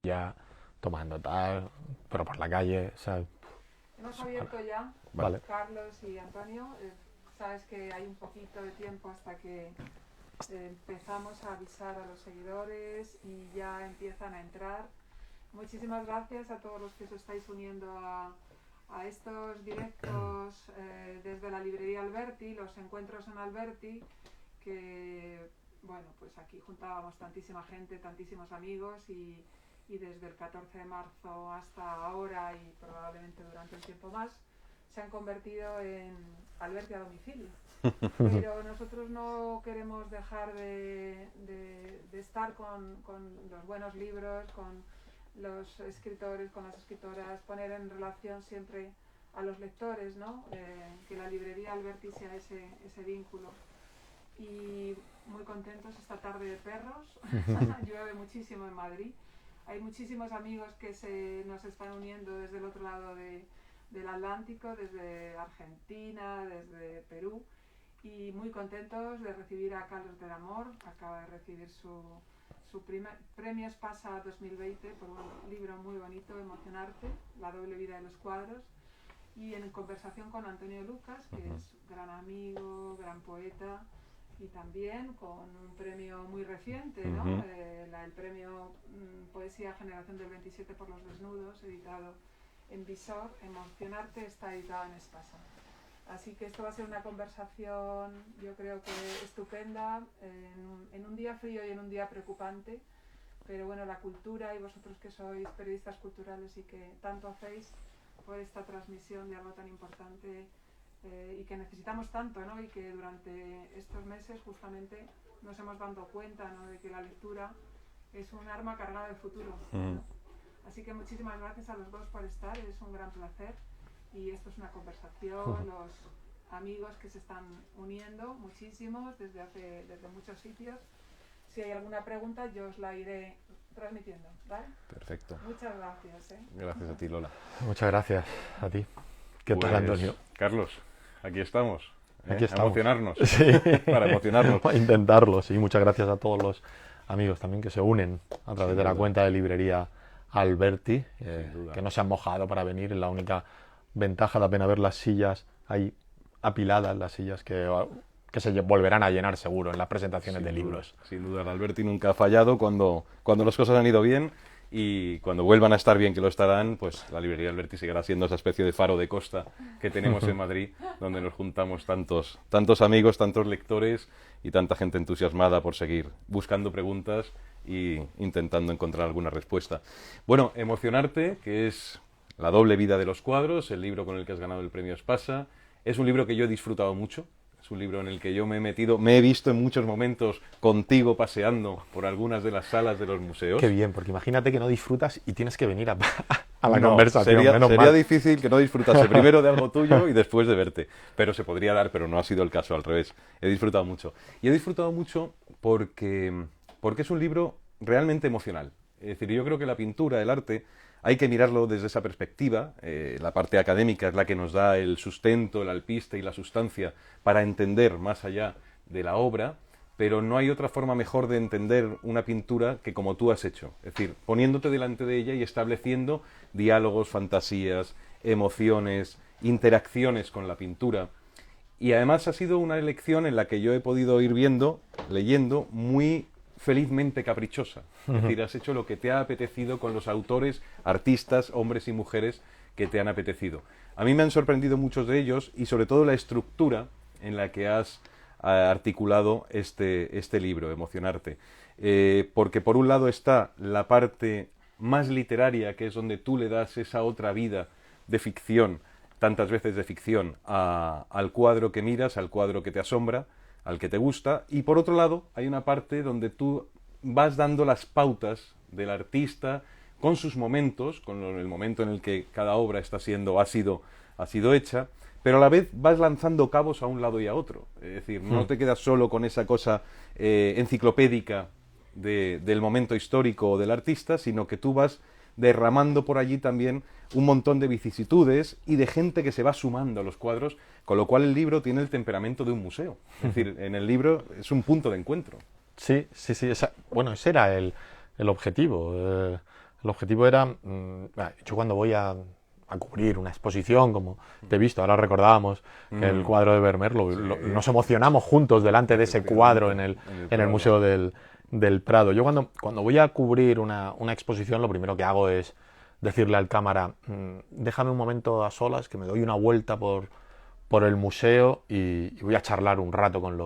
ya tomando tal, pero por la calle, o sea, Hemos abierto ya, vale. Carlos y Antonio. Sabes que hay un poquito de tiempo hasta que empezamos a avisar a los seguidores y ya empiezan a entrar. Muchísimas gracias a todos los que os estáis uniendo a estos directos desde la librería Alberti, los encuentros en Alberti, que bueno, pues aquí juntábamos tantísima gente, tantísimos amigos y desde el 14 de marzo hasta ahora y probablemente durante un tiempo más se han convertido en Alberti a domicilio. Pero nosotros no queremos dejar de estar con los buenos libros, con los escritores, con las escritoras, poner en relación siempre a los lectores, ¿no? Que la librería Alberti sea ese vínculo. Y muy contentos esta tarde de perros. Llueve muchísimo en Madrid. Hay muchísimos amigos que nos están uniendo desde el otro lado del Atlántico, desde Argentina, desde Perú, y muy contentos de recibir a Carlos del Amor. Acaba de recibir su premio Espasa 2020 por un libro muy bonito, Emocionarte, la doble vida de los cuadros, y en conversación con Antonio Lucas, que es gran amigo, gran poeta, y también con un premio muy reciente, ¿no? El premio Poesía Generación del 27 por los Desnudos, editado en Visor. Emocionarte está editado en Espasa. Así que esto va a ser una conversación, yo creo que estupenda, en un día frío y en un día preocupante, pero bueno, la cultura y vosotros que sois periodistas culturales y que tanto hacéis por esta transmisión de algo tan importante y que necesitamos tanto, ¿no? Y que durante estos meses justamente nos hemos dado cuenta, ¿no? De que la lectura es un arma cargada de futuro, ¿no? Así que muchísimas gracias a los dos por estar, es un gran placer. Y esto es una conversación, los amigos que se están uniendo, muchísimos, desde muchos sitios. Si hay alguna pregunta, yo os la iré transmitiendo, ¿vale? Perfecto. Muchas gracias, ¿eh? Gracias a ti, Lola. Muchas gracias a ti. ¿Qué Pues, tal, Antonio? Carlos, aquí estamos. Aquí estamos. A emocionarnos. Sí. Para emocionarnos. A intentarlo, sí. Muchas gracias a todos los amigos también que se unen a través Sin de la duda. cuenta de librería Alberti, Sin duda. que no se han mojado para venir. Es la única ventaja, da pena ver las sillas ahí apiladas, las sillas que se volverán a llenar seguro en las presentaciones de libros. Sin duda, el Alberti nunca ha fallado cuando las cosas han ido bien, y cuando vuelvan a estar bien, que lo estarán, pues la librería Alberti seguirá siendo esa especie de faro de costa que tenemos en Madrid, donde nos juntamos tantos amigos, tantos lectores y tanta gente entusiasmada por seguir buscando preguntas y intentando encontrar alguna respuesta. Bueno, Emocionarte, que es la doble vida de los cuadros, el libro con el que has ganado el premio Espasa, es un libro que yo he disfrutado mucho. Es un libro en el que yo me he visto en muchos momentos contigo paseando por algunas de las salas de los museos. Qué bien, porque imagínate que no disfrutas y tienes que venir a la conversación. Sería difícil que no disfrutase primero de algo tuyo y después de verte. Pero se podría dar, pero no ha sido el caso, al revés. He disfrutado mucho. Y he disfrutado mucho porque es un libro realmente emocional. Es decir, yo creo que la pintura, el arte, hay que mirarlo desde esa perspectiva. La parte académica es la que nos da el sustento, el alpiste y la sustancia para entender más allá de la obra, pero no hay otra forma mejor de entender una pintura que como tú has hecho. Es decir, poniéndote delante de ella y estableciendo diálogos, fantasías, emociones, interacciones con la pintura. Y además ha sido una elección en la que yo he podido ir leyendo, muy felizmente caprichosa. Es decir, has hecho lo que te ha apetecido con los autores, artistas, hombres y mujeres que te han apetecido. A mí me han sorprendido muchos de ellos y sobre todo la estructura en la que has articulado este libro, Emocionarte. Porque por un lado está la parte más literaria, que es donde tú le das esa otra vida de ficción, tantas veces de ficción, al cuadro que miras, al cuadro que te asombra, al que te gusta, y por otro lado hay una parte donde tú vas dando las pautas del artista con sus momentos, con el momento en el que cada obra ha sido hecha, pero a la vez vas lanzando cabos a un lado y a otro. Es decir, no te quedas solo con esa cosa enciclopédica del momento histórico del artista, sino que tú vas derramando por allí también un montón de vicisitudes y de gente que se va sumando a los cuadros, con lo cual el libro tiene el temperamento de un museo. Es decir, en el libro es un punto de encuentro. Sí. Bueno, ese era el objetivo. El objetivo era, yo cuando voy a cubrir una exposición, como te he visto, ahora recordábamos que el cuadro de Vermeer, nos emocionamos juntos delante de ese cuadro en el Museo del Prado. Yo cuando voy a cubrir una exposición, lo primero que hago es decirle al cámara, déjame un momento a solas, que me doy una vuelta por el museo y voy a charlar un rato con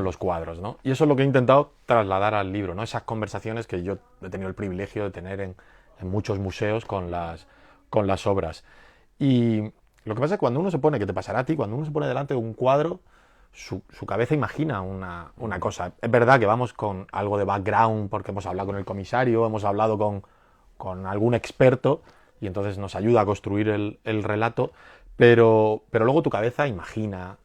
los cuadros, ¿no? Y eso es lo que he intentado trasladar al libro, ¿no? Esas conversaciones que yo he tenido el privilegio de tener en muchos museos con las obras. Y lo que pasa es que cuando uno se pone, que te pasará a ti, cuando uno se pone delante de un cuadro, su cabeza imagina una cosa. Es verdad que vamos con algo de background porque hemos hablado con el comisario, hemos hablado con algún experto y entonces nos ayuda a construir el relato, pero luego tu cabeza imagina,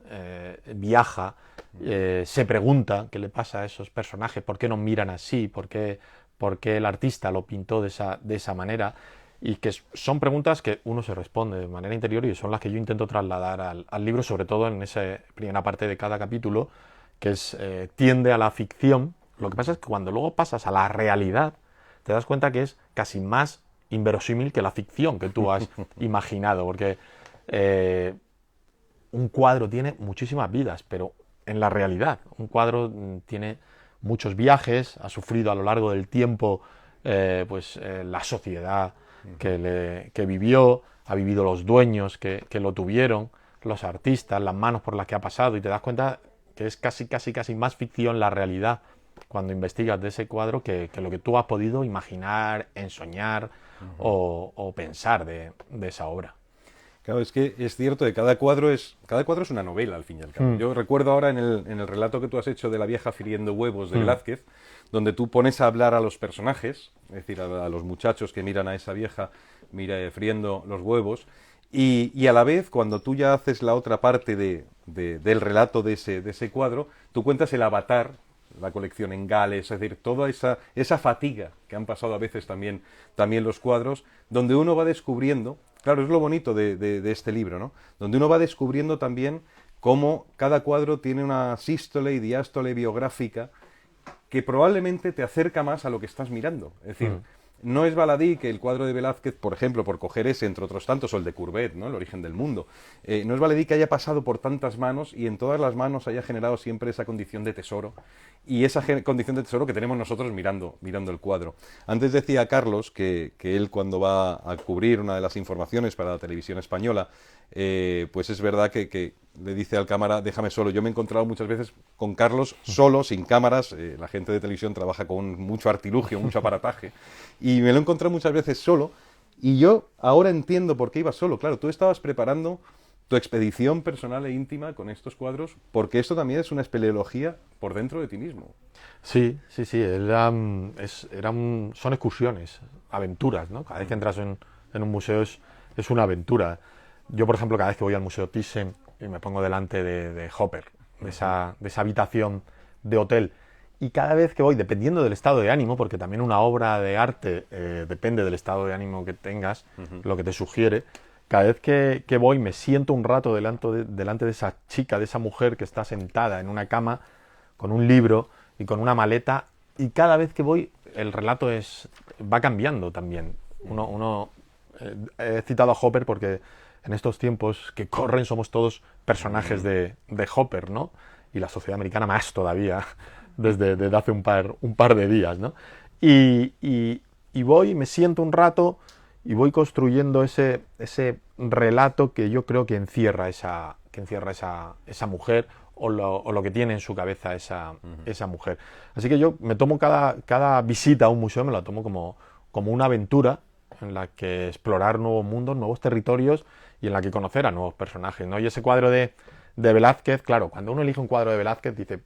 viaja, se pregunta qué le pasa a esos personajes, por qué nos miran así, por qué el artista lo pintó de esa manera, y que son preguntas que uno se responde de manera interior y son las que yo intento trasladar al libro, sobre todo en esa primera parte de cada capítulo, que tiende a la ficción. Lo que pasa es que cuando luego pasas a la realidad, te das cuenta que es casi más inverosímil que la ficción que tú has imaginado, porque un cuadro tiene muchísimas vidas, pero en la realidad, un cuadro tiene muchos viajes, ha sufrido a lo largo del tiempo la sociedad que vivió, ha vivido los dueños que lo tuvieron, los artistas, las manos por las que ha pasado, y te das cuenta que es casi más ficción la realidad cuando investigas de ese cuadro que lo que tú has podido imaginar, ensoñar o pensar de esa obra. Claro, es que es cierto que cada cuadro es una novela, al fin y al cabo. Yo recuerdo ahora en el relato que tú has hecho de La vieja friendo huevos de Velázquez, donde tú pones a hablar a los personajes, es decir, a los muchachos que miran a esa vieja friendo los huevos, y a la vez, cuando tú ya haces la otra parte del relato de ese cuadro, tú cuentas el avatar, la colección en Gales, es decir, toda esa fatiga que han pasado a veces también los cuadros, donde uno va descubriendo, claro, es lo bonito de este libro, ¿no? Donde uno va descubriendo también cómo cada cuadro tiene una sístole y diástole biográfica que probablemente te acerca más a lo que estás mirando. Es decir, no es baladí que el cuadro de Velázquez, por ejemplo, por coger ese, entre otros tantos, o el de Courbet, ¿no? El origen del mundo, no es baladí que haya pasado por tantas manos y en todas las manos haya generado siempre esa condición de tesoro, y esa condición de tesoro que tenemos nosotros mirando el cuadro. Antes decía Carlos que él, cuando va a cubrir una de las informaciones para la televisión española, pues es verdad que le dice al cámara, déjame solo. Yo me he encontrado muchas veces con Carlos solo, sin cámaras. La gente de televisión trabaja con mucho artilugio, mucho aparataje, y me lo he encontrado muchas veces solo, y yo ahora entiendo por qué iba solo. Claro, tú estabas preparando tu expedición personal e íntima con estos cuadros, porque esto también es una espeleología por dentro de ti mismo. Sí, son excursiones, aventuras, ¿no? Cada vez que entras en un museo es una aventura. Yo, por ejemplo, cada vez que voy al Museo Thyssen y me pongo delante de Hopper, de esa habitación de hotel, y cada vez que voy, dependiendo del estado de ánimo, porque también una obra de arte depende del estado de ánimo que tengas, lo que te sugiere, cada vez que voy me siento un rato delante de esa chica, de esa mujer que está sentada en una cama con un libro y con una maleta, y cada vez que voy el relato va cambiando también. He citado a Hopper porque en estos tiempos que corren somos todos personajes de Hopper, ¿no? Y la sociedad americana más todavía desde hace un par de días, ¿no? Y voy, me siento un rato y voy construyendo ese relato que yo creo que encierra esa mujer, o lo que tiene en su cabeza esa mujer. Así que yo me tomo cada visita a un museo, me la tomo como una aventura en la que explorar nuevos mundos, nuevos territorios, y en la que conocer a nuevos personajes, ¿no? Y ese cuadro de Velázquez, claro, cuando uno elige un cuadro de Velázquez dice,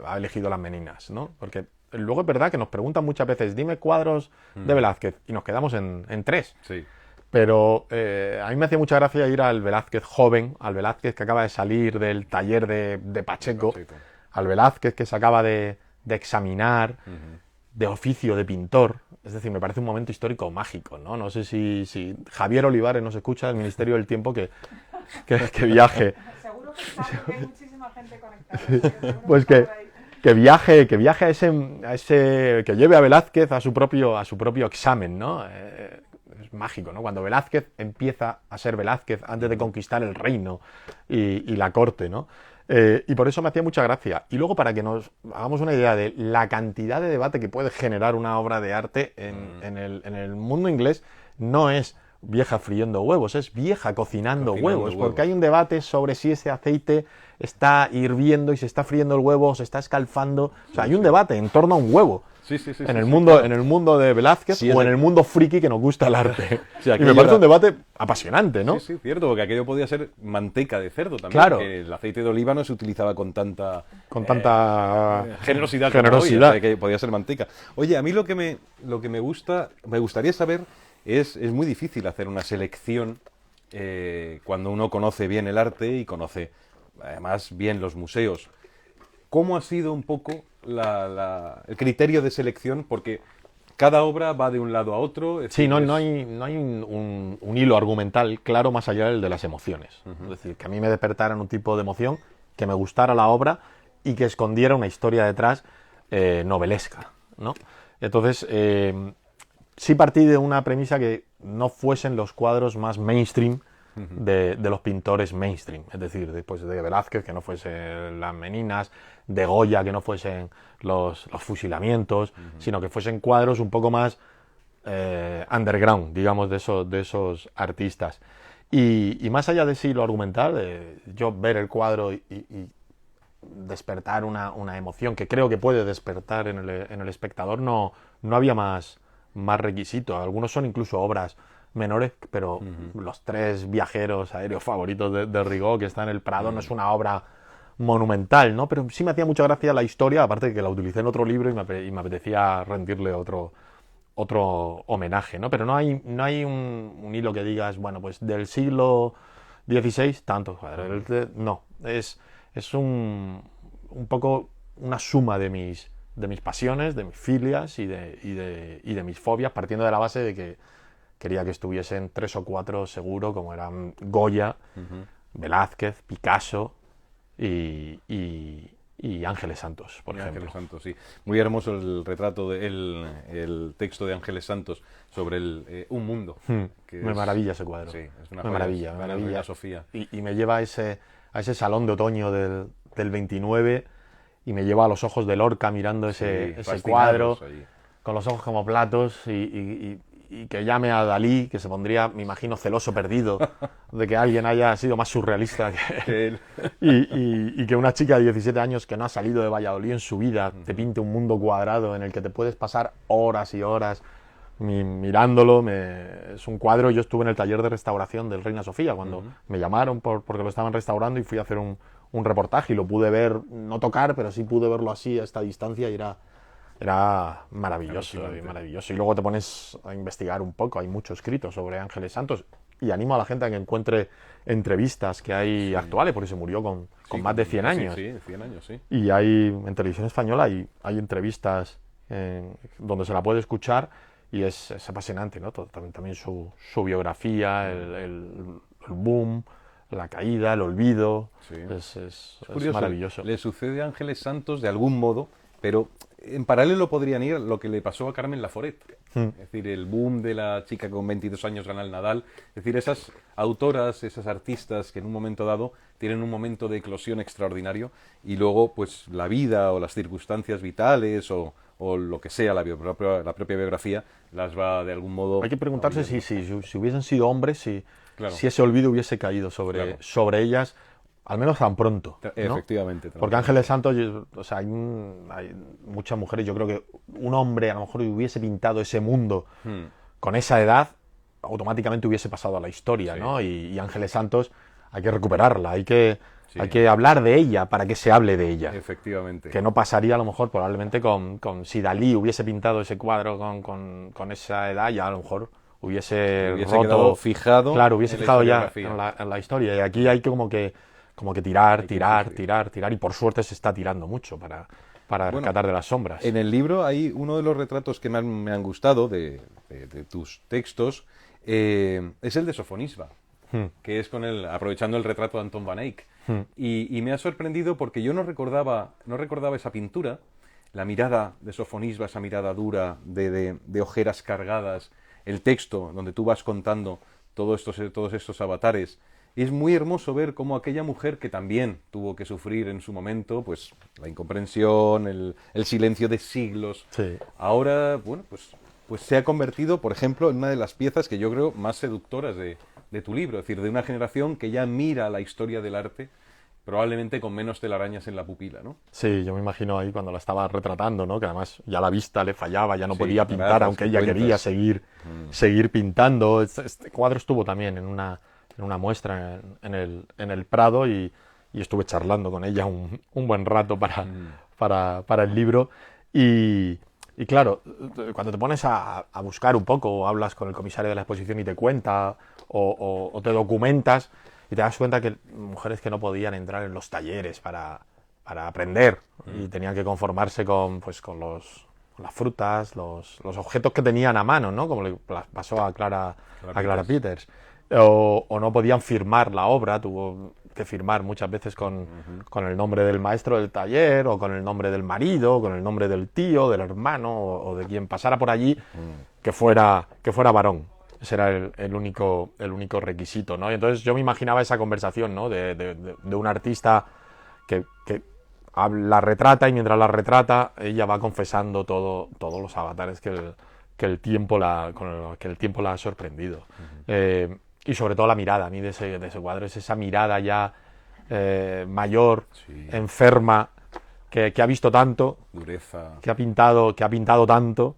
ha elegido Las Meninas, ¿no? Porque luego es verdad que nos preguntan muchas veces, dime cuadros de Velázquez, y nos quedamos en 3. Sí. Pero a mí me hacía mucha gracia ir al Velázquez joven, al Velázquez que acaba de salir del taller de Pacheco, al Velázquez que se acaba de examinar, de oficio de pintor. Es decir, me parece un momento histórico mágico, ¿no? No sé si Javier Olivares nos escucha del Ministerio del Tiempo que viaje. Seguro que sabe que hay muchísima gente conectada. Pues que viaje que lleve a Velázquez a su propio examen, ¿no? Es mágico, ¿no? Cuando Velázquez empieza a ser Velázquez antes de conquistar el reino y la corte, ¿no? Y por eso me hacía mucha gracia. Y luego, para que nos hagamos una idea de la cantidad de debate que puede generar una obra de arte en el mundo inglés, no es vieja friendo huevos, es vieja cocinando huevos, porque hay un debate sobre si ese aceite está hirviendo y se está friendo el huevo o se está escalfando. O sea, hay un debate en torno a un huevo. En el mundo de Velázquez o en el mundo friki que nos gusta el arte. Y me parece un debate apasionante, ¿no? Sí, cierto, porque aquello podía ser manteca de cerdo también. Claro. Que el aceite de oliva no se utilizaba con tanta generosidad. Como hoy, o sea, que podía ser manteca. Oye, a mí lo que me gustaría saber es muy difícil hacer una selección cuando uno conoce bien el arte y conoce además bien los museos. ¿Cómo ha sido un poco el criterio de selección? Porque cada obra va de un lado a otro. Sí, no hay un hilo argumental claro más allá del de las emociones. Es decir, que a mí me despertaran un tipo de emoción, que me gustara la obra y que escondiera una historia detrás novelesca, ¿no? Entonces, sí partí de una premisa que no fuesen los cuadros más mainstream de los pintores mainstream, es decir, después de Velázquez, que no fuesen las Meninas, de Goya, que no fuesen los fusilamientos, sino que fuesen cuadros un poco más underground, digamos, de esos artistas. Y más allá de sí lo argumental, yo ver el cuadro y despertar una emoción que creo que puede despertar en el espectador, no había más requisito. Algunos son incluso obras menores, pero los 3 viajeros aéreos favoritos de Rigaud, que está en el Prado, no es una obra monumental, ¿no? Pero sí me hacía mucha gracia la historia, aparte de que la utilicé en otro libro y me apetecía rendirle otro homenaje, ¿no? Pero no hay un hilo que digas, bueno, pues del siglo XVI, tanto. No, es un poco una suma de mis pasiones, de mis filias y de mis fobias, partiendo de la base de que quería que estuviesen 3 o 4 seguro, como eran Goya, Velázquez, Picasso y Ángeles Santos, por ejemplo. Ángeles Santos, sí. Muy hermoso el retrato, el texto de Ángeles Santos sobre un mundo. Me maravilla ese cuadro. Sí, es una me maravilla. Reina Sofía. Y me lleva a ese salón de otoño del 29 y me lleva a los ojos de Lorca mirando ese cuadro, ahí, con los ojos como platos y que llame a Dalí, que se pondría, me imagino, celoso perdido de que alguien haya sido más surrealista que él. y que una chica de 17 años que no ha salido de Valladolid en su vida te pinte un mundo cuadrado en el que te puedes pasar horas y horas mirándolo. Es un cuadro. Yo estuve en el taller de restauración del Reina Sofía cuando me llamaron porque lo estaban restaurando y fui a hacer un reportaje y lo pude ver, no tocar, pero sí pude verlo así a esta distancia y era maravilloso, maravilloso. Y luego te pones a investigar un poco, hay mucho escrito sobre Ángeles Santos y animo a la gente a que encuentre entrevistas que hay actuales, porque se murió con más de 100 años. Sí, 100 años, sí. Y en televisión española hay entrevistas donde se la puede escuchar y es apasionante, ¿no? También su biografía, el boom, la caída, el olvido, es curioso, maravilloso. Le sucede a Ángeles Santos de algún modo, pero en paralelo podrían ir lo que le pasó a Carmen Laforet. Es decir, el boom de la chica con 22 años gana el Nadal. Es decir, esas autoras, esas artistas que en un momento dado tienen un momento de eclosión extraordinario y luego pues la vida o las circunstancias vitales o lo que sea, la propia biografía, las va de algún modo... Hay que preguntarse si hubiesen sido hombres, si ese olvido hubiese caído sobre ellas, al menos tan pronto, ¿no? Efectivamente. Porque Ángeles Santos, o sea, hay muchas mujeres, yo creo que un hombre a lo mejor hubiese pintado ese mundo con esa edad, automáticamente hubiese pasado a la historia, ¿no? Y Ángeles Santos hay que recuperarla, hay que hablar de ella para que se hable de ella. Efectivamente. Que no pasaría a lo mejor probablemente con si Dalí hubiese pintado ese cuadro con esa edad, ya a lo mejor hubiese roto, fijado. Claro, hubiese fijado ya en la historia. Y aquí hay que tirar y por suerte se está tirando mucho para rescatar de las sombras. En el libro hay uno de los retratos que más me han gustado de tus textos, es el de Sofonisba, que es aprovechando el retrato de Anton van Eyck. Y me ha sorprendido porque yo no recordaba esa pintura, la mirada de Sofonisba, esa mirada dura, de ojeras cargadas, el texto donde tú vas contando todos estos avatares. Es muy hermoso ver cómo aquella mujer que también tuvo que sufrir en su momento, pues la incomprensión, el silencio de siglos, Sí. ahora, bueno, pues se ha convertido, por ejemplo, en una de las piezas que yo creo más seductoras de tu libro, es decir, de una generación que ya mira la historia del arte probablemente con menos telarañas en la pupila, ¿no? Sí, yo me imagino ahí cuando la estaba retratando, ¿no? Que además ya la vista le fallaba, ya no Sí, podía pintar, cataratas, aunque ella cuentas. quería seguir pintando. Este cuadro estuvo también en una muestra en el Prado y estuve charlando con ella un buen rato para el libro. Y claro, cuando te pones a buscar un poco, o hablas con el comisario de la exposición y te cuenta, o te documentas, y te das cuenta que mujeres que no podían entrar en los talleres para aprender y tenían que conformarse con las frutas, los objetos que tenían a mano, ¿no? Como le pasó a Clara Peters. O no podían firmar la obra, tuvo que firmar muchas veces con el nombre del maestro del taller, o con el nombre del marido, o con el nombre del tío, del hermano, o de quien pasara por allí, que fuera varón. Ese era el único requisito, ¿no? Y entonces yo me imaginaba esa conversación, ¿no? De un artista que la retrata, y mientras la retrata ella va confesando todos los avatares que el tiempo la ha sorprendido. Y sobre todo la mirada, a mí de ese cuadro es esa mirada ya mayor, Sí. enferma, que ha visto tanto, Dureza. que ha pintado tanto,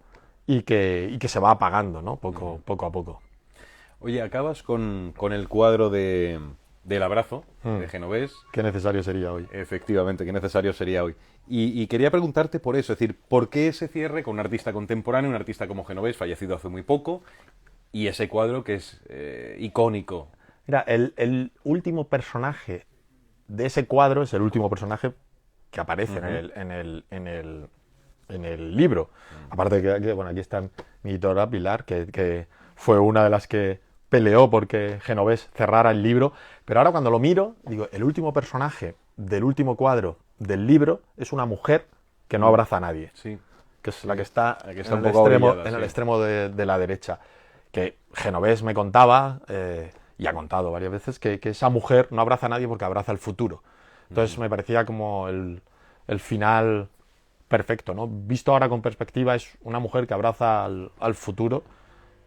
y que se va apagando, ¿no? Poco a poco. Oye, acabas con el cuadro del abrazo, de Genovés. Qué necesario sería hoy. Efectivamente, qué necesario sería hoy. Y quería preguntarte por eso, es decir, ¿por qué ese cierre con un artista contemporáneo, un artista como Genovés, fallecido hace muy poco, y ese cuadro que es icónico? Mira, el último personaje de ese cuadro es el último personaje que aparece en el libro. Aparte que, bueno, aquí está mi editora Pilar, que fue una de las que peleó porque Genovés cerrara el libro. Pero ahora cuando lo miro, digo, el último personaje del último cuadro del libro es una mujer que no abraza a nadie. Sí. Que es la que está, La que está en, un el poco extremo, orillada, en el sí. extremo de la derecha. Que Genovés me contaba, y ha contado varias veces, que esa mujer no abraza a nadie porque abraza el futuro. Entonces me parecía como el final perfecto, ¿no? Visto ahora con perspectiva, es una mujer que abraza al futuro,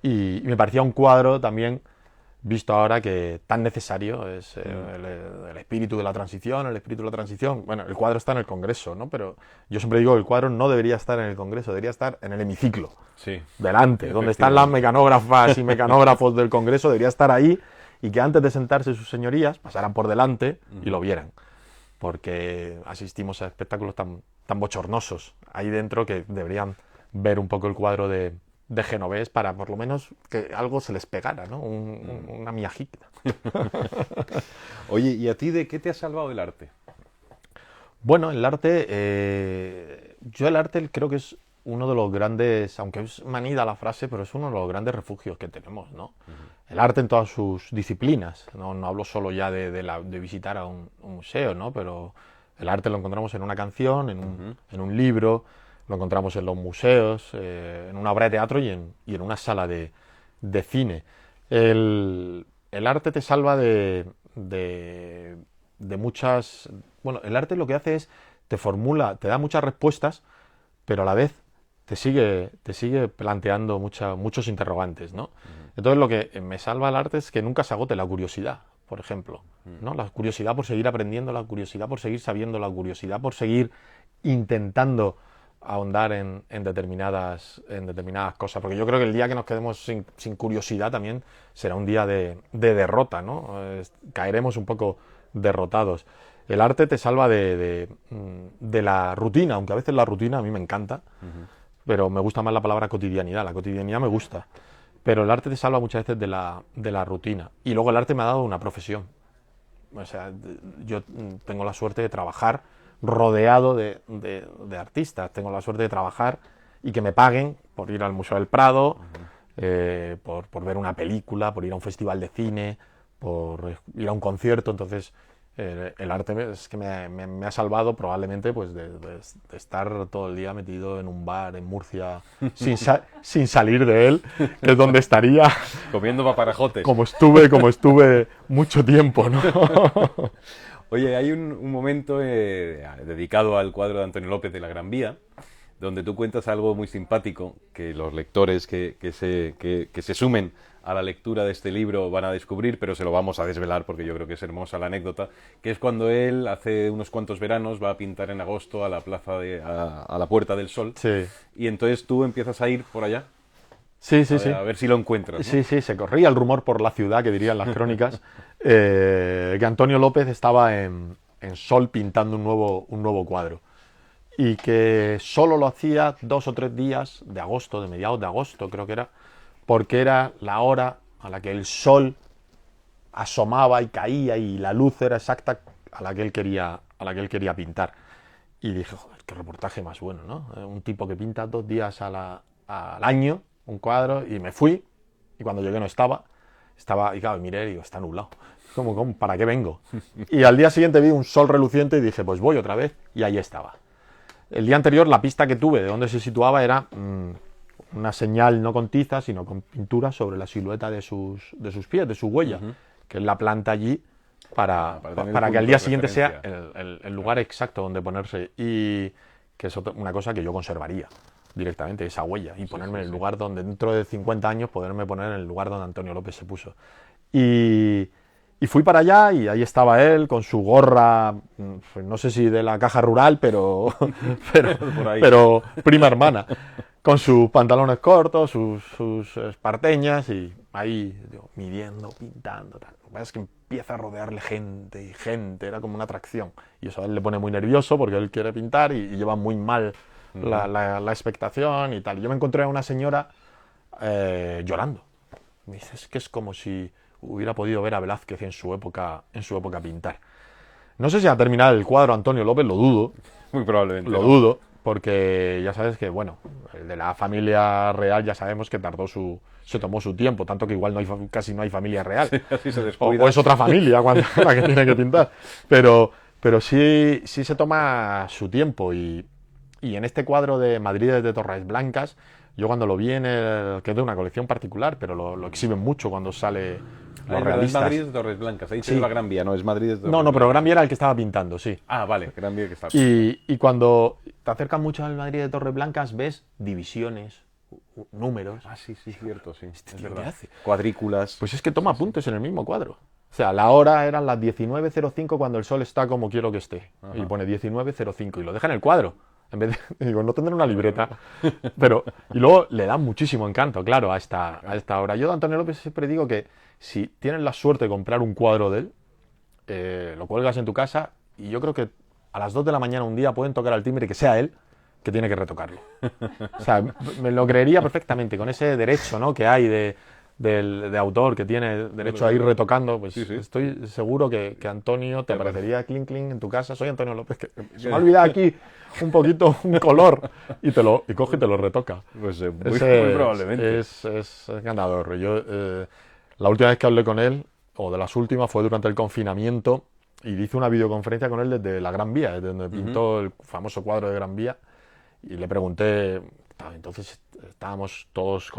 y me parecía un cuadro también, visto ahora, que tan necesario es el espíritu de la transición, Bueno, el cuadro está en el Congreso, ¿no? Pero yo siempre digo que el cuadro no debería estar en el Congreso, debería estar en el hemiciclo, Sí. delante, donde están las mecanógrafas y mecanógrafos del Congreso, debería estar ahí, y que antes de sentarse sus señorías pasaran por delante y lo vieran. Porque asistimos a espectáculos tan bochornosos ahí dentro, que deberían ver un poco el cuadro de Genovés, para por lo menos que algo se les pegara, ¿no? Una miajita. Oye, ¿y a ti de qué te ha salvado el arte? Bueno, el arte, yo el arte creo que es uno de los grandes, aunque es manida la frase, pero es uno de los grandes refugios que tenemos, ¿no? El arte en todas sus disciplinas, no hablo solo ya de visitar a un museo, ¿no? Pero el arte lo encontramos en una canción, en un libro, lo encontramos en los museos, en una obra de teatro y en una sala de cine. El arte te salva de muchas... Bueno, el arte lo que hace es, te da muchas respuestas, pero a la vez te sigue planteando muchos interrogantes, ¿no? Entonces lo que me salva el arte es que nunca se agote la curiosidad, por ejemplo, ¿no? La curiosidad por seguir aprendiendo, la curiosidad por seguir sabiendo, la curiosidad por seguir intentando ahondar en determinadas cosas, porque yo creo que el día que nos quedemos sin curiosidad también será un día de derrota, ¿no? Caeremos un poco derrotados. El arte te salva de la rutina, aunque a veces la rutina a mí me encanta, pero me gusta más la palabra cotidianidad. La cotidianidad me gusta, pero el arte te salva muchas veces de la rutina. Y luego el arte me ha dado una profesión. O sea, yo tengo la suerte de trabajar rodeado de artistas. Tengo la suerte de trabajar y que me paguen por ir al Museo del Prado, por ver una película, por ir a un festival de cine, por ir a un concierto. Entonces, El arte es que me ha salvado probablemente pues de estar todo el día metido en un bar en Murcia sin salir de él, que es donde estaría Comiendo paparajotes. como estuve mucho tiempo, ¿no? Oye, hay un momento dedicado al cuadro de Antonio López de la Gran Vía, donde tú cuentas algo muy simpático, que los lectores que se sumen a la lectura de este libro van a descubrir, pero se lo vamos a desvelar porque yo creo que es hermosa la anécdota, que es cuando él, hace unos cuantos veranos, va a pintar en agosto a la a la Puerta del Sol, Sí. y entonces tú empiezas a ir por allá, Sí, sí, sí. a ver si lo encuentras, ¿no? Sí, sí, se corría el rumor por la ciudad, que dirían las crónicas, que Antonio López estaba en Sol pintando un nuevo cuadro. Y que solo lo hacía 2 o 3 días de agosto, de mediados de agosto creo que era, porque era la hora a la que el sol asomaba y caía y la luz era exacta a la que él quería pintar. Y dije, joder, qué reportaje más bueno, ¿no? Un tipo que pinta 2 días al año un cuadro, y me fui, y cuando llegué no estaba, y claro, miré y digo, está nublado. ¿Cómo? ¿Para qué vengo? Y al día siguiente vi un sol reluciente y dije, pues voy otra vez, y ahí estaba. El día anterior la pista que tuve de dónde se situaba era una señal no con tiza, sino con pintura sobre la silueta de sus pies, de su huella, que él la planta allí para que al día siguiente sea el lugar exacto donde ponerse, y que es una cosa que yo conservaría directamente, esa huella, y ponerme en el lugar donde dentro de 50 años poderme poner en el lugar donde Antonio López se puso. Y fui para allá y ahí estaba él con su gorra, pues no sé si de la Caja Rural, pero prima hermana, con sus pantalones cortos, sus esparteñas, y ahí digo, midiendo, pintando, tal. Lo que pasa es que empieza a rodearle gente y gente, era como una atracción. Y eso a él le pone muy nervioso porque él quiere pintar y lleva muy mal la expectación y tal. Y yo me encontré a una señora llorando. Me dice, es que es como si hubiera podido ver a Velázquez en su época pintar. No sé si ha terminado el cuadro Antonio López, lo dudo. Muy probablemente. Lo dudo, porque ya sabes que, bueno, el de la familia real ya sabemos que se tomó su tiempo, tanto que igual casi no hay familia real. Sí, así se descuida. O es otra familia la que tiene que pintar. Pero sí se toma su tiempo, y en este cuadro de Madrid de Torres Blancas, yo cuando lo vi que es de una colección particular, pero lo exhiben mucho cuando sale los realistas. Es Madrid de Torres Blancas, ahí Sí. la Gran Vía, no es Madrid de Torres No, pero Blancas. Gran Vía era el que estaba pintando, sí. Ah, vale, Gran Vía que está. Y cuando te acercas mucho al Madrid de Torres Blancas, ves divisiones, números. Ah, sí, cierto, sí. Es tío, ¿qué verdad. hace? Cuadrículas. Pues es que toma apuntes en el mismo cuadro. O sea, la hora eran las 19:05 cuando el sol está como quiero que esté. Ajá. Y pone 19:05 y lo deja en el cuadro. En vez de, digo, no tendré una libreta. Y luego le da muchísimo encanto, claro, a esta hora. Yo de Antonio López siempre digo que si tienes la suerte de comprar un cuadro de él, lo cuelgas en tu casa, y yo creo que a las 2 de la mañana un día pueden tocar al timbre y que sea él que tiene que retocarlo. O sea, me lo creería perfectamente, con ese derecho, ¿no?, que hay de autor, que tiene derecho a ir retocando. Pues Sí. estoy seguro que Antonio te aparecería clink clink en tu casa. Soy Antonio López, que se me ha olvidado aquí un poquito un color, y coge y te lo retoca. Pues muy Ese probablemente. es ganador. Yo, la última vez que hablé con él, o de las últimas, fue durante el confinamiento, y hice una videoconferencia con él desde la Gran Vía, desde donde pintó el famoso cuadro de Gran Vía, y le pregunté, entonces estábamos todos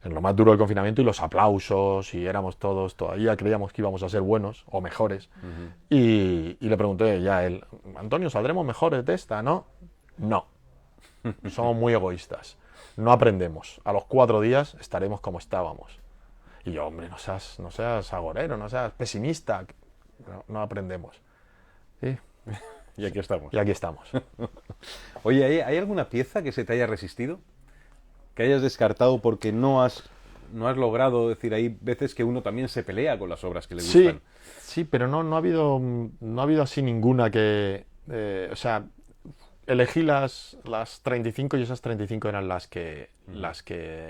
en lo más duro del confinamiento, y los aplausos, y éramos todos, todavía creíamos que íbamos a ser buenos o mejores, y le pregunté ya a él, Antonio, ¿saldremos mejores de esta, no? No, somos muy egoístas, no aprendemos, a los 4 días estaremos como estábamos. Y yo, hombre, no seas agorero, no seas pesimista, no aprendemos. Sí, Y aquí estamos. y aquí estamos. Oye, ¿hay alguna pieza que se te haya resistido? Que hayas descartado porque no has logrado, decir, hay veces que uno también se pelea con las obras que le gustan. Sí, pero no ha habido así ninguna que... o sea, elegí las 35, y esas 35 eran las que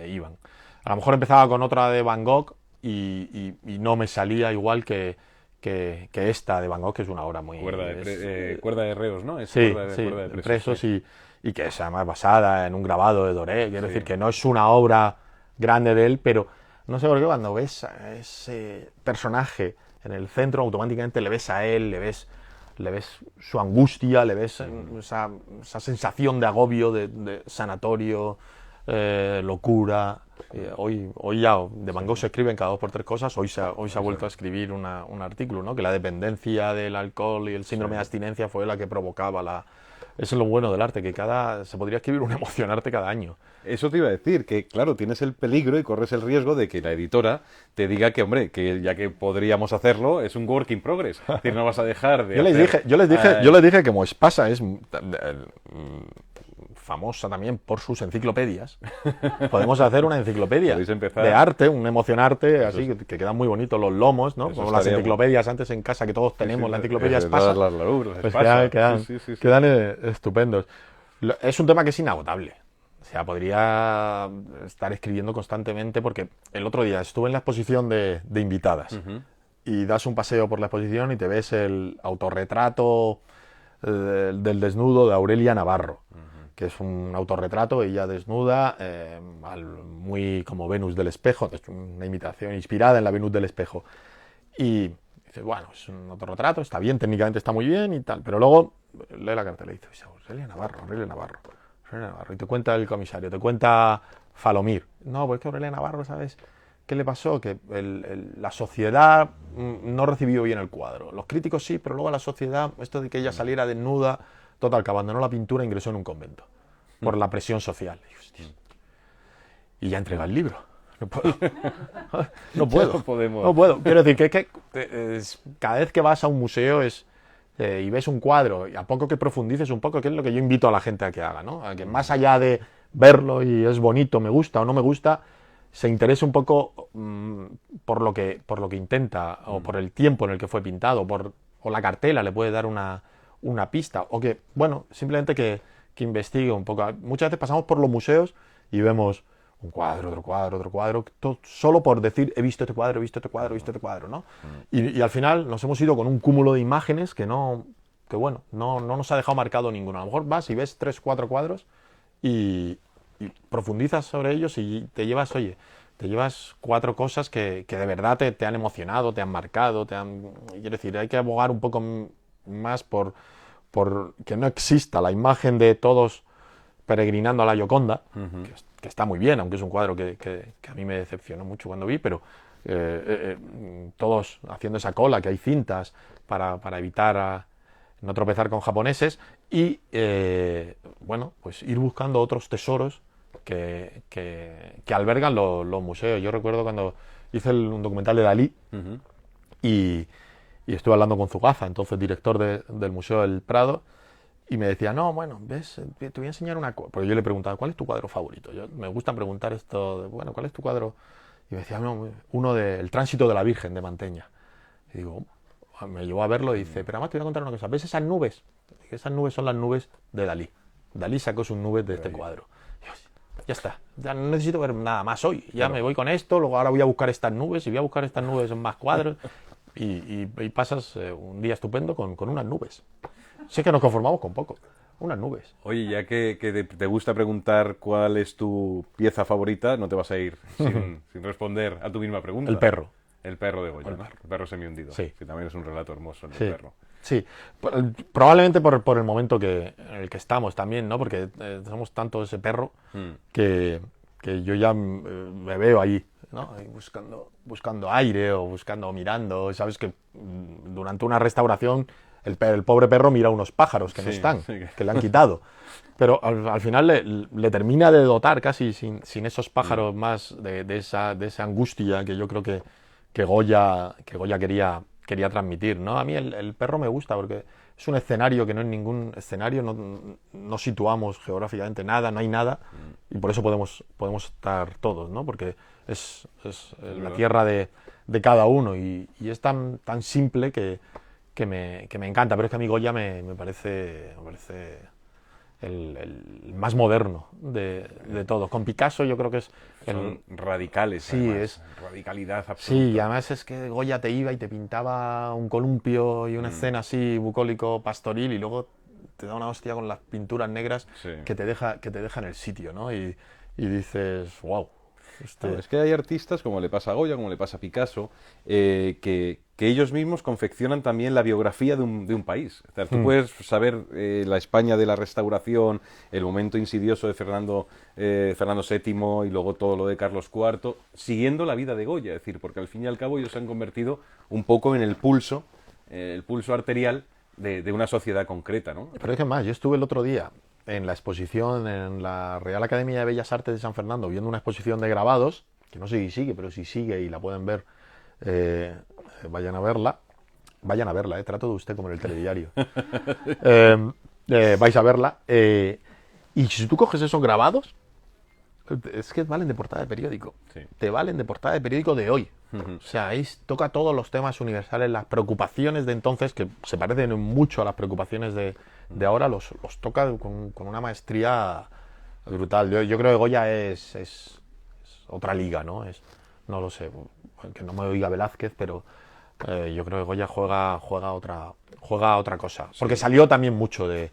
iban. A lo mejor empezaba con otra de Van Gogh y no me salía igual que esta de Van Gogh, que es una obra muy... Cuerda de reos, ¿no? Es Sí, cuerda de presos, sí. y que es además basada en un grabado de Doré. Quiero decir que no es una obra grande de él, pero no sé por qué cuando ves a ese personaje en el centro, automáticamente le ves a él, le ves su angustia, le ves esa sensación de agobio, de sanatorio, locura. Hoy ya de Van Gogh se escriben cada 2 por 3 cosas, hoy se ha vuelto a escribir un artículo, ¿no? Que la dependencia del alcohol y el síndrome de abstinencia fue la que provocaba Eso es lo bueno del arte, que se podría escribir un emocionarte cada año. Eso te iba a decir, que claro, tienes el peligro y corres el riesgo de que la editora te diga que, hombre, que ya que podríamos hacerlo, es un work in progress. Es decir, no vas a dejar de yo les dije que Moespasa es famosa también por sus enciclopedias. Podemos hacer una enciclopedia de arte, un emocionarte, así, que quedan muy bonitos los lomos, ¿no? Como las enciclopedias antes en casa que todos tenemos, la enciclopedia Espasa. Pues quedan estupendos. Es un tema que es inagotable. O sea, podría estar escribiendo constantemente, porque el otro día estuve en la exposición de invitadas y das un paseo por la exposición y te ves el autorretrato del desnudo de Aurelia Navarro, que es un autorretrato, ella desnuda, muy como Venus del espejo, es una imitación inspirada en la Venus del espejo. Y dices, bueno, es un autorretrato, está bien, técnicamente está muy bien y tal, pero luego lee la cartela y dice, Aurelia Navarro. Y te cuenta el comisario, te cuenta Falomir. No, pues que Aurelia Navarro, ¿sabes qué le pasó? Que la sociedad no recibió bien el cuadro. Los críticos sí, pero luego la sociedad, esto de que ella saliera desnuda, total, que abandonó la pintura e ingresó en un convento por la presión social. Y ya entrega el libro. No puedo. No puedo. Quiero decir que cada vez que vas a un museo y ves un cuadro, y a poco que profundices un poco, que es lo que yo invito a la gente a que haga, ¿no? A que más allá de verlo y es bonito, me gusta o no me gusta, se interese un poco por lo que intenta, o por el tiempo en el que fue pintado, o la cartela le puede dar una pista, o que, bueno, simplemente que investigue un poco. Muchas veces pasamos por los museos y vemos un cuadro, otro cuadro, solo por decir, he visto este cuadro, ¿no? Y al final nos hemos ido con un cúmulo de imágenes que no nos ha dejado marcado ninguno. A lo mejor vas y ves 3, 4 cuadros y profundizas sobre ellos y te llevas 4 cosas que de verdad te han emocionado, te han marcado, quiero decir, hay que abogar un poco más por que no exista la imagen de todos peregrinando a la Gioconda, que está muy bien, aunque es un cuadro que a mí me decepcionó mucho cuando vi, pero todos haciendo esa cola, que hay cintas para evitar no tropezar con japoneses, y pues ir buscando otros tesoros que albergan los museos. Yo recuerdo cuando hice un documental de Dalí y estuve hablando con Zugaza, entonces director del Museo del Prado, y me decía, no, bueno, ves, te voy a enseñar una cosa. Porque yo le preguntaba, ¿cuál es tu cuadro favorito? Me gusta preguntar esto, bueno, ¿cuál es tu cuadro? Y me decía, no, uno del Tránsito de la Virgen de Manteña. Y digo, me llevó a verlo y dice, pero además te voy a contar una cosa, ¿ves esas nubes? Esas nubes son las nubes de Dalí. Dalí sacó sus nubes de este cuadro. Y yo, ya está, ya no necesito ver nada más hoy, ya me voy con esto, luego ahora voy a buscar estas nubes, y voy a buscar estas nubes en más cuadros, y pasas un día estupendo con unas nubes. Sí que nos conformamos con poco, unas nubes. Oye, ya que te gusta preguntar cuál es tu pieza favorita, no te vas a ir sin responder a tu misma pregunta. El perro. El perro de Goya, el perro semihundido. Sí. Que también es un relato hermoso, el perro. Sí, probablemente por el momento en el que estamos también, ¿no? Porque somos tanto ese perro que yo ya me veo ahí, ¿no? Ahí buscando aire o mirando. Sabes que durante una restauración el pobre perro mira unos pájaros que no están, que le han quitado. Pero al final le termina de dotar casi sin esos pájaros más de esa angustia que yo creo que Goya quería transmitir, ¿no? A mí el perro me gusta porque es un escenario que no es ningún escenario, no situamos geográficamente nada, no hay nada, y por eso podemos estar todos, ¿no? Porque es la tierra de cada uno, y es tan simple que me encanta. Pero es que a mí Goya me parece el más moderno de todos. Con Picasso yo creo que son radicales, sí, además, es radicalidad absoluta. Sí, y además es que Goya te iba y te pintaba un columpio y una escena así bucólico pastoril, y luego te da una hostia con las pinturas negras que te deja en el sitio, ¿no? Y dices, wow. Claro, es que hay artistas, como le pasa a Goya, como le pasa a Picasso, que ellos mismos confeccionan también la biografía de un país. O sea, tú puedes saber la España de la Restauración, el momento insidioso de Fernando VII y luego todo lo de Carlos IV, siguiendo la vida de Goya. Es decir, porque al fin y al cabo ellos se han convertido un poco en el pulso arterial de una sociedad concreta, ¿no? Pero es que más, yo estuve el otro día en la exposición en la Real Academia de Bellas Artes de San Fernando, viendo una exposición de grabados, que no sé si sigue, pero si sigue y la pueden ver, vayan a verla. Vayan a verla, trato de usted como en el telediario. Vais a verla. Y si tú coges esos grabados, es que valen de portada de periódico. Sí. Te valen de portada de periódico de hoy. O sea, ahí toca todos los temas universales, las preocupaciones de entonces, que se parecen mucho a las preocupaciones de ahora, los toca con una maestría brutal. Yo creo que Goya es otra liga, ¿no? No lo sé, que no me oiga Velázquez, pero yo creo que Goya juega otra cosa. Porque salió también mucho de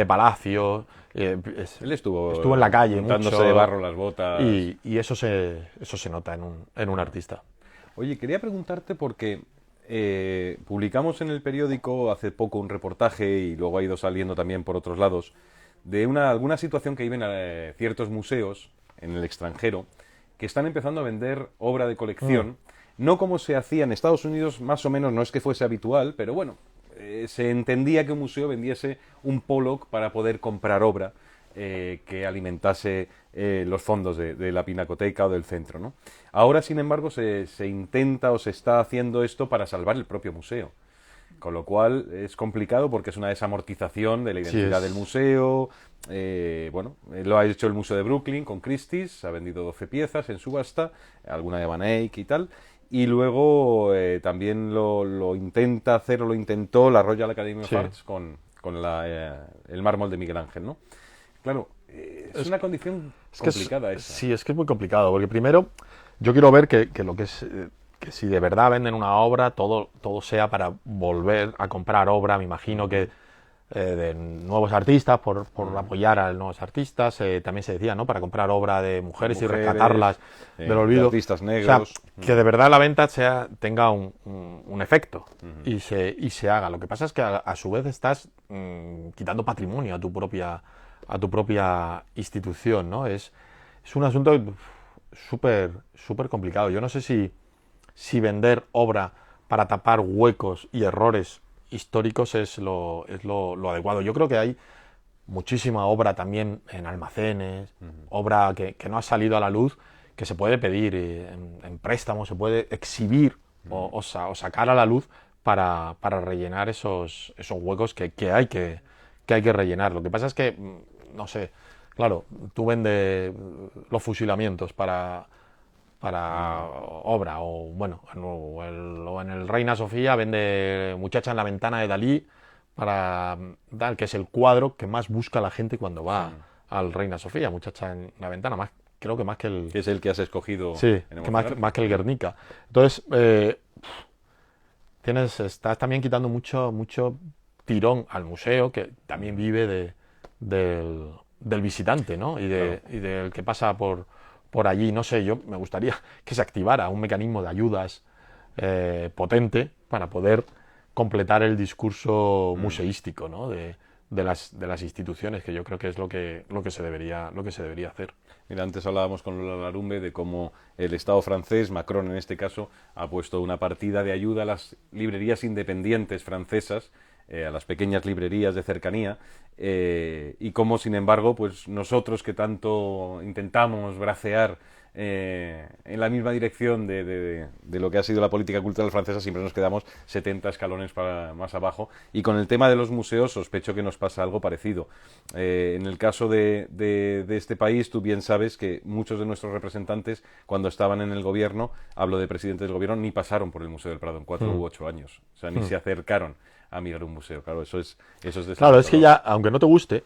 palacio. Él estuvo en la calle untándose mucho, de barro las botas. Y eso se nota en un artista. Oye, quería preguntarte porque publicamos en el periódico hace poco un reportaje y luego ha ido saliendo también por otros lados de alguna situación que viven ciertos museos en el extranjero que están empezando a vender obra de colección, no como se hacía en Estados Unidos, más o menos, no es que fuese habitual, pero bueno, se entendía que un museo vendiese un Pollock para poder comprar obra que alimentase los fondos de la Pinacoteca o del centro, ¿no? Ahora, sin embargo, se intenta o se está haciendo esto para salvar el propio museo. Con lo cual es complicado porque es una desamortización de la identidad del museo. Lo ha hecho el Museo de Brooklyn con Christie's, ha vendido 12 piezas en subasta, alguna de Van Eyck y tal. Y luego también lo intenta hacer o lo intentó la Royal Academy of Arts con el mármol de Miguel Ángel, ¿no? Claro, es una condición complicada esa. Sí, es que es muy complicado, porque primero yo quiero ver que lo que es... que si de verdad venden una obra, todo sea para volver a comprar obra, me imagino que de nuevos artistas, por apoyar a nuevos artistas, también se decía, ¿no? Para comprar obra de mujeres y rescatarlas del olvido. De artistas negros. O sea, que de verdad la venta tenga un efecto y se haga. Lo que pasa es que a su vez estás quitando patrimonio a tu propia institución, ¿no? Es un asunto súper complicado. Yo no sé si vender obra para tapar huecos y errores históricos es lo adecuado. Yo creo que hay muchísima obra también en almacenes, obra que no ha salido a la luz, que se puede pedir en préstamo, se puede exhibir o sacar a la luz para rellenar esos huecos que hay que rellenar. Lo que pasa es que, no sé, claro, tú vendes los fusilamientos para obra, o bueno, o en el Reina Sofía vende Muchacha en la ventana de Dalí para dar, que es el cuadro que más busca la gente cuando va al Reina Sofía, Muchacha en la ventana, creo que más que el... Que es el que has escogido. Sí, que más que el Guernica. Entonces, estás también quitando mucho tirón al museo, que también vive del visitante, ¿no? Y del que pasa por allí. No sé, yo me gustaría que se activara un mecanismo de ayudas potente para poder completar el discurso museístico, ¿no? de las instituciones, que yo creo que es lo que se debería hacer. Mira, antes hablábamos con Lola Larumbe de cómo el Estado francés, Macron en este caso, ha puesto una partida de ayuda a las librerías independientes francesas, a las pequeñas librerías de cercanía, y cómo, sin embargo, pues nosotros que tanto intentamos bracear en la misma dirección de lo que ha sido la política cultural francesa, siempre nos quedamos 70 escalones más abajo. Y con el tema de los museos sospecho que nos pasa algo parecido. En el caso de este país, tú bien sabes que muchos de nuestros representantes, cuando estaban en el gobierno, hablo de presidentes del gobierno, ni pasaron por el Museo del Prado en 4 u 8 años. O sea, ni se acercaron a mirar un museo. Claro, eso es claro, es que ya, aunque no te guste,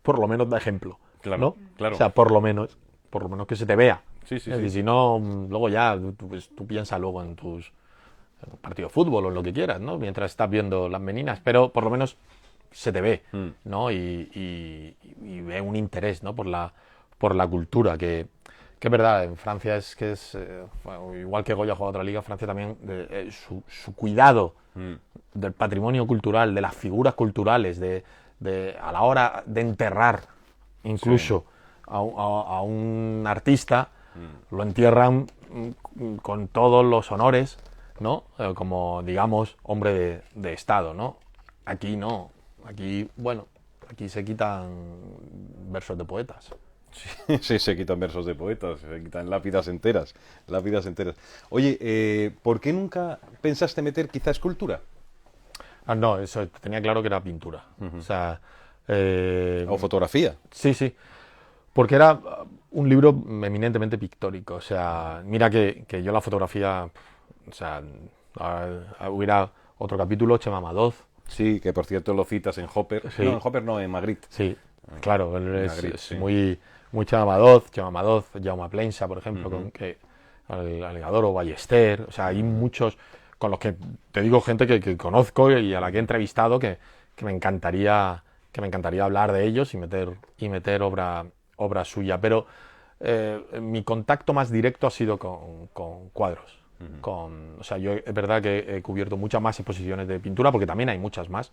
por lo menos da ejemplo. Claro, ¿no? claro. O sea, por lo menos que se te vea. Sí. Y si no, luego ya tú piensas luego en un partido de fútbol o en lo que quieras, ¿no? Mientras estás viendo las meninas, pero por lo menos se te ve, ¿no? Y ve un interés, ¿no? Por la cultura, que Que es verdad, en Francia es que es, bueno, igual que Goya juega otra liga, Francia también, su cuidado del patrimonio cultural, de las figuras culturales, a la hora de enterrar incluso a un artista, lo entierran con todos los honores, ¿no? Como, digamos, hombre de Estado, ¿no? Aquí no, aquí, bueno, aquí se quitan versos de poetas. Sí, se quitan versos de poetas, se quitan lápidas enteras, lápidas enteras. Oye, ¿por qué nunca pensaste meter quizá escultura? No, eso tenía claro que era pintura. O sea, ¿O fotografía? sí, sí. Porque era un libro eminentemente pictórico. O sea, mira que yo la fotografía, o sea, hubiera otro capítulo, Chema Madoz. Sí, que por cierto lo citas en Hopper. Sí. No, en Hopper no, en Magritte. Sí, claro, él Magritte, es sí. muy Chema Madoz, Jaume Plensa, por ejemplo, con que Alegador o Ballester. O sea, hay muchos con los que te digo gente que conozco y a la que he entrevistado que me encantaría hablar de ellos y meter obra suya. Pero mi contacto más directo ha sido con cuadros. O sea, yo es verdad que he cubierto muchas más exposiciones de pintura, porque también hay muchas más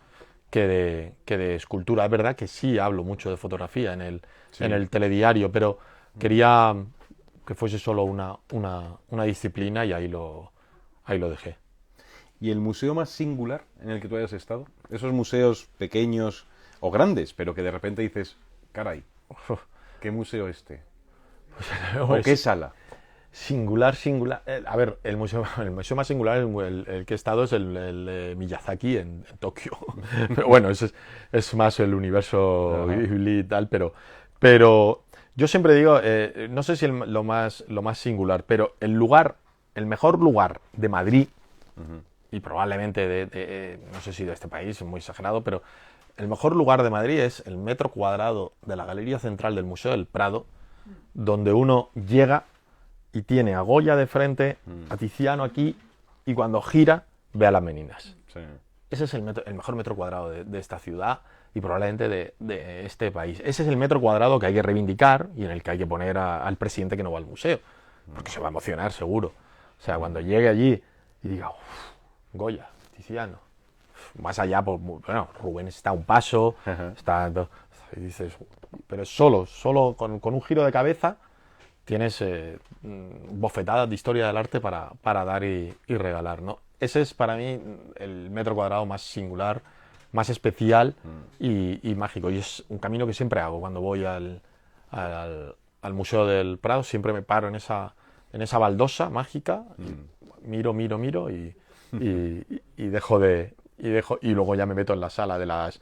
que de escultura. Es verdad que sí hablo mucho de fotografía en el telediario, pero quería que fuese solo una disciplina y ahí lo dejé. ¿Y el museo más singular en el que tú hayas estado? Esos museos pequeños o grandes, pero que de repente dices, caray, ¿qué museo este? ¿O qué sala? Singular. A ver, el museo más singular, el que he estado, es el Miyazaki en Tokio. Pero bueno, es más el universo Ghibli y tal, pero yo siempre digo, no sé si lo más singular, pero el mejor lugar de Madrid, y probablemente no sé si de este país, es muy exagerado, pero el mejor lugar de Madrid es el metro cuadrado de la Galería Central del Museo del Prado, donde uno llega y tiene a Goya de frente, a Tiziano aquí, y cuando gira ve a las Meninas. Sí. Ese es el mejor metro cuadrado de esta ciudad y probablemente de este país. Ese es el metro cuadrado que hay que reivindicar y en el que hay que poner al presidente que no va al museo, porque se va a emocionar seguro. O sea, cuando llegue allí y diga, Goya, Tiziano, más allá, pues, bueno, Rubén está a un paso, y dices, pero solo con un giro de cabeza tienes bofetadas de historia del arte para dar y regalar, ¿no? Ese es para mí el metro cuadrado más singular, más especial y mágico. Y es un camino que siempre hago cuando voy al Museo del Prado. Siempre me paro en esa baldosa mágica, y miro y luego ya me meto en la sala de las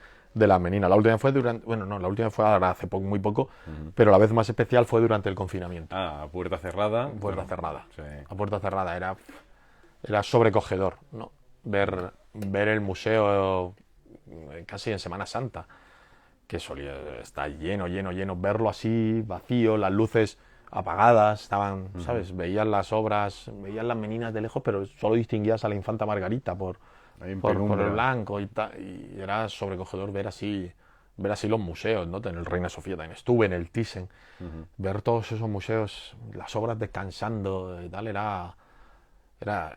Meninas. La última fue la última fue ahora hace muy poco, pero la vez más especial fue durante el confinamiento. A puerta cerrada. Puerta cerrada. Sí. A puerta cerrada era sobrecogedor, ¿no? Ver el museo casi en Semana Santa, que solía estar lleno, verlo así, vacío, las luces apagadas, estaban, ¿sabes? Veías las obras, veías las Meninas de lejos, pero solo distinguías a la infanta Margarita por el blanco y era sobrecogedor ver así los museos, ¿no? En el Reina Sofía también estuve, en el Thyssen, ver todos esos museos, las obras descansando y tal, era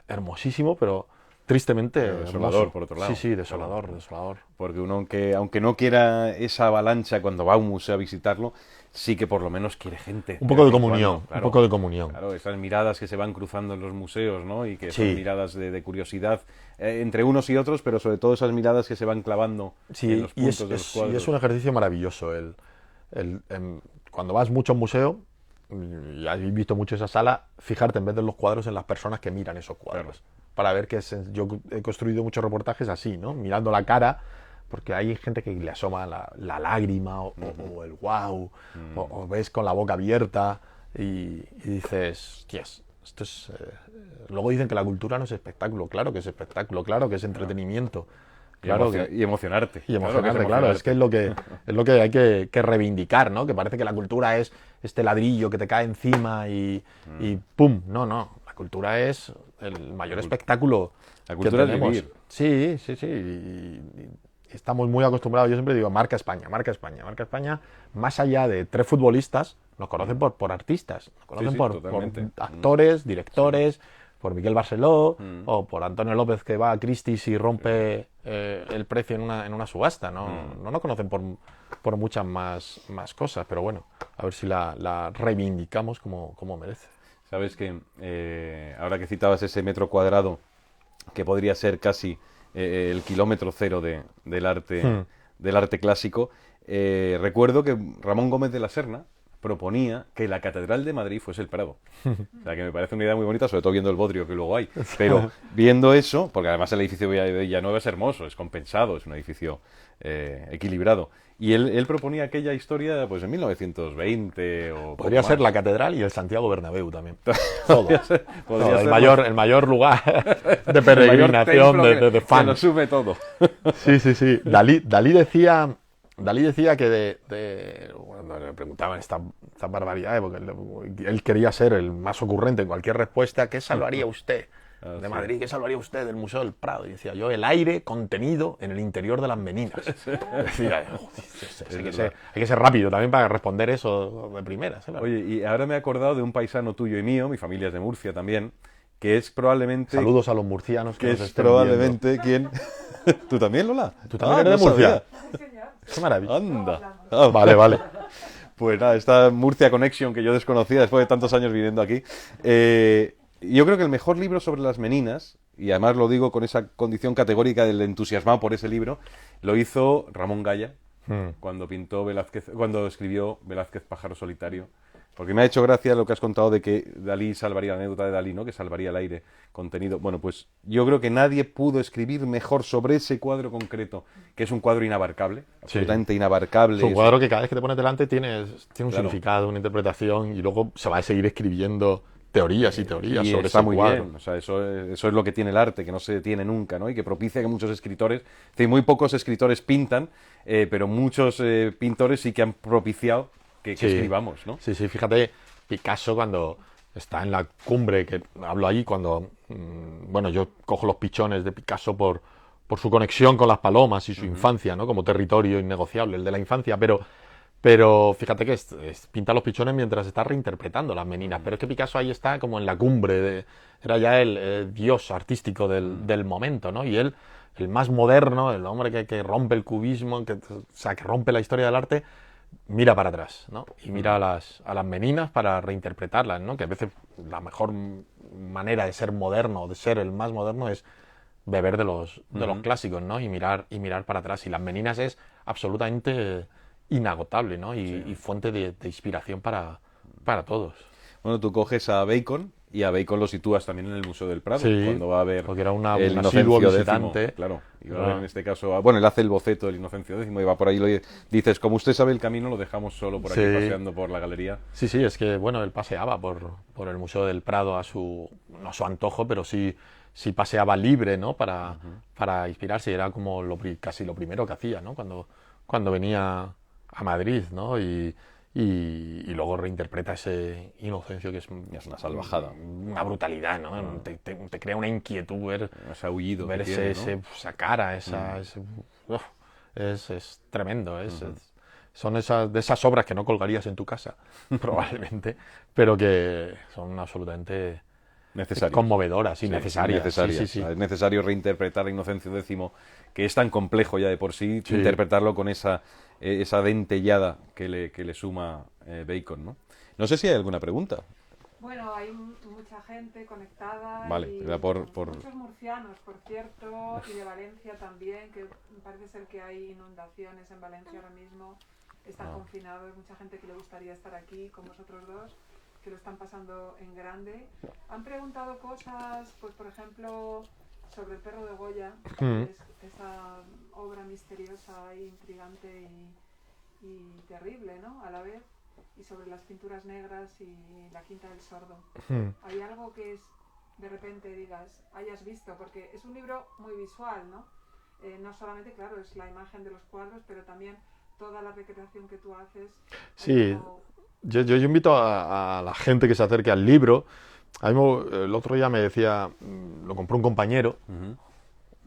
hermosísimo, pero tristemente desolador, hermoso. por otro lado. Sí, desolador. Porque uno, aunque no quiera esa avalancha cuando va a un museo a visitarlo, sí que por lo menos quiere gente. Un poco de comunión, claro, un poco de comunión. Claro, esas miradas que se van cruzando en los museos, ¿no? Y que Sí. son miradas de curiosidad entre unos y otros, pero sobre todo esas miradas que se van clavando en los puntos de los cuadros. Y es un ejercicio maravilloso. Cuando vas mucho a un museo, y has visto mucho esa sala, fijarte en vez de los cuadros en las personas que miran esos cuadros. Claro. Para ver yo he construido muchos reportajes así, ¿no? Mirando la cara, porque hay gente que le asoma la lágrima o el wow, o ves con la boca abierta y dices, hostias, esto es... Luego dicen que la cultura no es espectáculo. Claro que es espectáculo, claro que es entretenimiento. Claro y emocionarte. Y emocionarte, claro, es que es lo que hay que reivindicar, ¿no? Que parece que la cultura es este ladrillo que te cae encima y ¡pum! No, la cultura es el mayor espectáculo La cultura que tenemos. es vivir. Sí. estamos muy acostumbrados, yo siempre digo, marca España, marca España, marca España, más allá de 3 futbolistas, nos conocen por artistas, nos conocen sí, por totalmente. actores, directores, por Miquel Barceló o por Antonio López que va a Christie's y rompe el precio en una subasta, no nos conocen por muchas más cosas, pero bueno, a ver si la reivindicamos como merece. Sabes que ahora que citabas ese metro cuadrado, que podría ser casi el kilómetro cero del arte clásico, recuerdo que Ramón Gómez de la Serna proponía que la Catedral de Madrid fuese el Prado. O sea, que me parece una idea muy bonita, sobre todo viendo el bodrio que luego hay. Pero viendo eso, porque además el edificio de Villanueva es hermoso, es compensado, es un edificio equilibrado. Y él proponía aquella historia pues en 1920 o... Podría ser la Catedral y el Santiago Bernabéu también. Todo. Podría ser el mayor lugar de peregrinación, de fans. Se lo sube todo. Sí. Dalí decía que cuando le preguntaban estas barbaridades, porque él quería ser el más ocurrente en cualquier respuesta, ¿qué salvaría usted de Madrid? ¿Qué salvaría usted del Museo del Prado? Y decía yo, el aire contenido en el interior de las meninas. Decía, hay que ser rápido también para responder eso de primeras. Oye, y ahora me he acordado de un paisano tuyo y mío, mi familia es de Murcia también, que es probablemente... Saludos a los murcianos que es probablemente quien... ¿Tú también, Lola? ¿Tú también eres de Murcia? Qué maravilla. Anda. Vale. Pues nada, esta Murcia Connection que yo desconocía después de tantos años viviendo aquí. Yo creo que el mejor libro sobre las meninas, y además lo digo con esa condición categórica del entusiasmado por ese libro, lo hizo Ramón Gaya cuando escribió Velázquez Pájaro Solitario. Porque me ha hecho gracia lo que has contado de que Dalí salvaría, la anécdota de Dalí, ¿no? Que salvaría el aire contenido. Bueno, pues yo creo que nadie pudo escribir mejor sobre ese cuadro concreto, que es un cuadro inabarcable, absolutamente inabarcable. Es un cuadro que cada vez que te pones delante tiene un Claro. significado, una interpretación, y luego se va a seguir escribiendo teorías y teorías Y sobre está ese muy cuadro. bien, o sea, eso es lo que tiene el arte, que no se detiene nunca, ¿no? Y que propicia que muchos escritores, es decir, muy pocos escritores pintan, pero muchos pintores sí que han propiciado que escribamos, ¿no? Sí, fíjate, Picasso cuando está en la cumbre, que hablo ahí, cuando, bueno, yo cojo los pichones de Picasso por su conexión con las palomas y su infancia, ¿no? Como territorio innegociable, el de la infancia, pero fíjate que pinta los pichones mientras está reinterpretando las meninas, pero es que Picasso ahí está como en la cumbre, era ya el dios artístico del momento, ¿no? Y él, el más moderno, el hombre que rompe el cubismo, que rompe la historia del arte, mira para atrás, ¿no? Y mira a las meninas para reinterpretarlas, ¿no? Que a veces la mejor manera de ser moderno, de ser el más moderno, es beber de los clásicos, ¿no? Y mirar para atrás. Y las meninas es absolutamente inagotable, ¿no? Y fuente de inspiración para todos. Bueno, tú coges a Bacon y a Bacon lo sitúas también en el Museo del Prado, Sí, cuando va a ver porque era un el asiduo Inocencio visitante. X, claro, y va a ver en este caso, bueno, él hace el boceto del Inocencio X y va por ahí y dices, como usted sabe el camino, lo dejamos solo por aquí paseando por la galería. Sí, es que, bueno, él paseaba por el Museo del Prado no a su antojo, pero sí paseaba libre, ¿no? Para inspirarse, y era como casi lo primero que hacía, ¿no? Cuando venía a Madrid, ¿no? Y luego reinterpreta ese Inocencio, que es una salvajada. Una brutalidad, ¿no? Te crea una inquietud ver esa cara, es tremendo. Son de esas obras que no colgarías en tu casa, probablemente, pero que son absolutamente conmovedoras y necesarias. Sí. Es necesario reinterpretar a Inocencio X, que es tan complejo ya de por sí, interpretarlo con esa dentellada que le suma Bacon, ¿no? No sé si hay alguna pregunta. Bueno, hay mucha gente conectada. Vale, y muchos murcianos, por cierto, y de Valencia también, que parece ser que hay inundaciones en Valencia ahora mismo. Están confinados, mucha gente que le gustaría estar aquí con vosotros dos, que lo están pasando en grande. Han preguntado cosas, pues por ejemplo, sobre el perro de Goya, que es esa obra misteriosa e intrigante y terrible, ¿no? A la vez, y sobre las pinturas negras y la Quinta del Sordo. ¿Hay algo que de repente hayas visto? Porque es un libro muy visual, ¿no? No solamente, claro, es la imagen de los cuadros, pero también toda la recreación que tú haces. Sí, yo invito a la gente que se acerque al libro. A mí el otro día me decía, lo compró un compañero,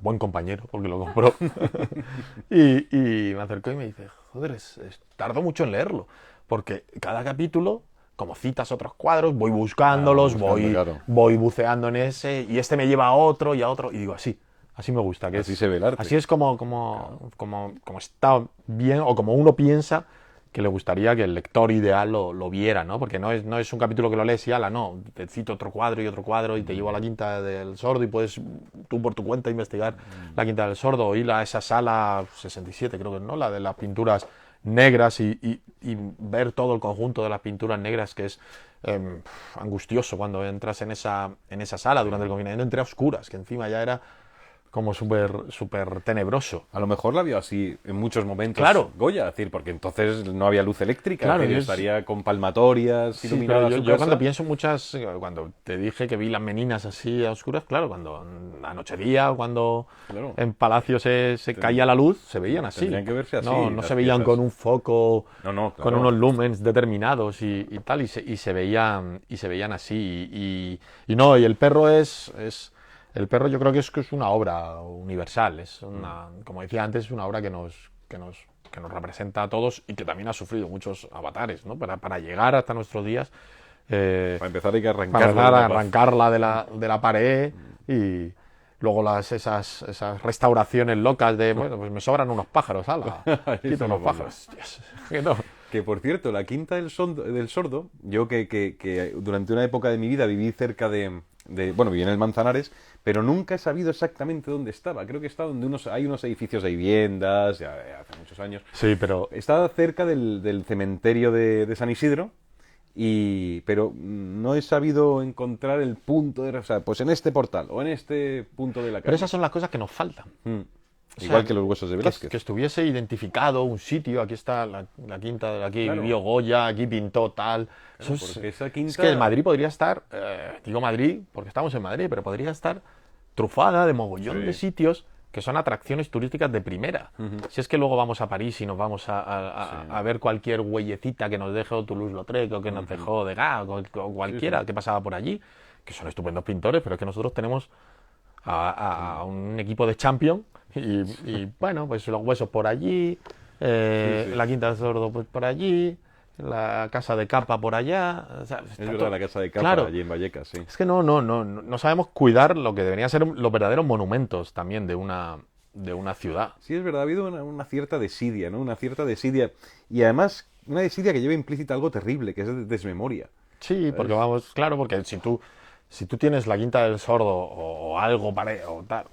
buen compañero, porque lo compró. y me acercó y me dice, joder, tardo mucho en leerlo, porque cada capítulo, como citas otros cuadros, voy buscándolos, claro. voy buceando en ese, y este me lleva a otro y a otro, y digo, así me gusta. Así se ve el arte. Así es como está bien, o como uno piensa que le gustaría que el lector ideal lo viera, ¿no? Porque no es un capítulo que lo lees y ala, no, te cito otro cuadro y te llevo a la Quinta del Sordo y puedes tú por tu cuenta investigar la Quinta del Sordo o ir a esa sala 67, creo que no, la de las pinturas negras y ver todo el conjunto de las pinturas negras, que es angustioso cuando entras en esa sala durante el confinamiento. Entré a oscuras, que encima ya era como súper tenebroso. A lo mejor la vio así en muchos momentos, claro. Goya, es decir, porque entonces no había luz eléctrica, claro, estaría con palmatorias sí, iluminadas. Yo cuando pienso cuando te dije que vi las meninas así a oscuras, claro, cuando anochecía, cuando en Palacio se caía la luz, se veían así. Tendrían que verse así. No se veían con un foco, claro, con unos lumens determinados y tal, y se veían así. Y el perro el perro yo creo que es una obra universal, como decía antes, es una obra que nos representa a todos y que también ha sufrido muchos avatares, ¿no? Para llegar hasta nuestros días. Para empezar hay que arrancarla de la pared y luego esas restauraciones locas de, bueno, pues me sobran unos pájaros, ala, quito unos pájaros. Que por cierto, la Quinta del Sordo, yo que durante una época de mi vida viví cerca viví en el Manzanares, pero nunca he sabido exactamente dónde estaba. Creo que está donde hay unos edificios de viviendas, ya hace muchos años. Sí, pero está cerca del cementerio de San Isidro, pero no he sabido encontrar el punto pues en este portal o en este punto de la calle. Pero esas son las cosas que nos faltan. Igual que los huesos de Velázquez. Que estuviese identificado un sitio, aquí está la quinta, aquí vivió Goya, aquí pintó tal. Claro, esa quinta... Es que el Madrid podría estar, digo Madrid porque estamos en Madrid, pero podría estar trufada de mogollón de sitios que son atracciones turísticas de primera. Si es que luego vamos a París y nos vamos a ver cualquier huellecita que nos dejó Toulouse-Lautrec o que nos dejó Degas o cualquiera que pasaba por allí, que son estupendos pintores, pero es que nosotros tenemos a un equipo de Champions y bueno, pues los huesos por allí, la Quinta del Sordo pues por allí, la Casa de Capa por allá. O sea, es verdad, la Casa de Capa allí en Vallecas, sí. Es que no sabemos cuidar lo que deberían ser los verdaderos monumentos también de una ciudad. Sí, es verdad, ha habido una cierta desidia, ¿no? Una cierta desidia. Y además, una desidia que lleva implícita algo terrible, que es desmemoria. Sí, porque porque si tú tienes la Quinta del Sordo o algo o tal,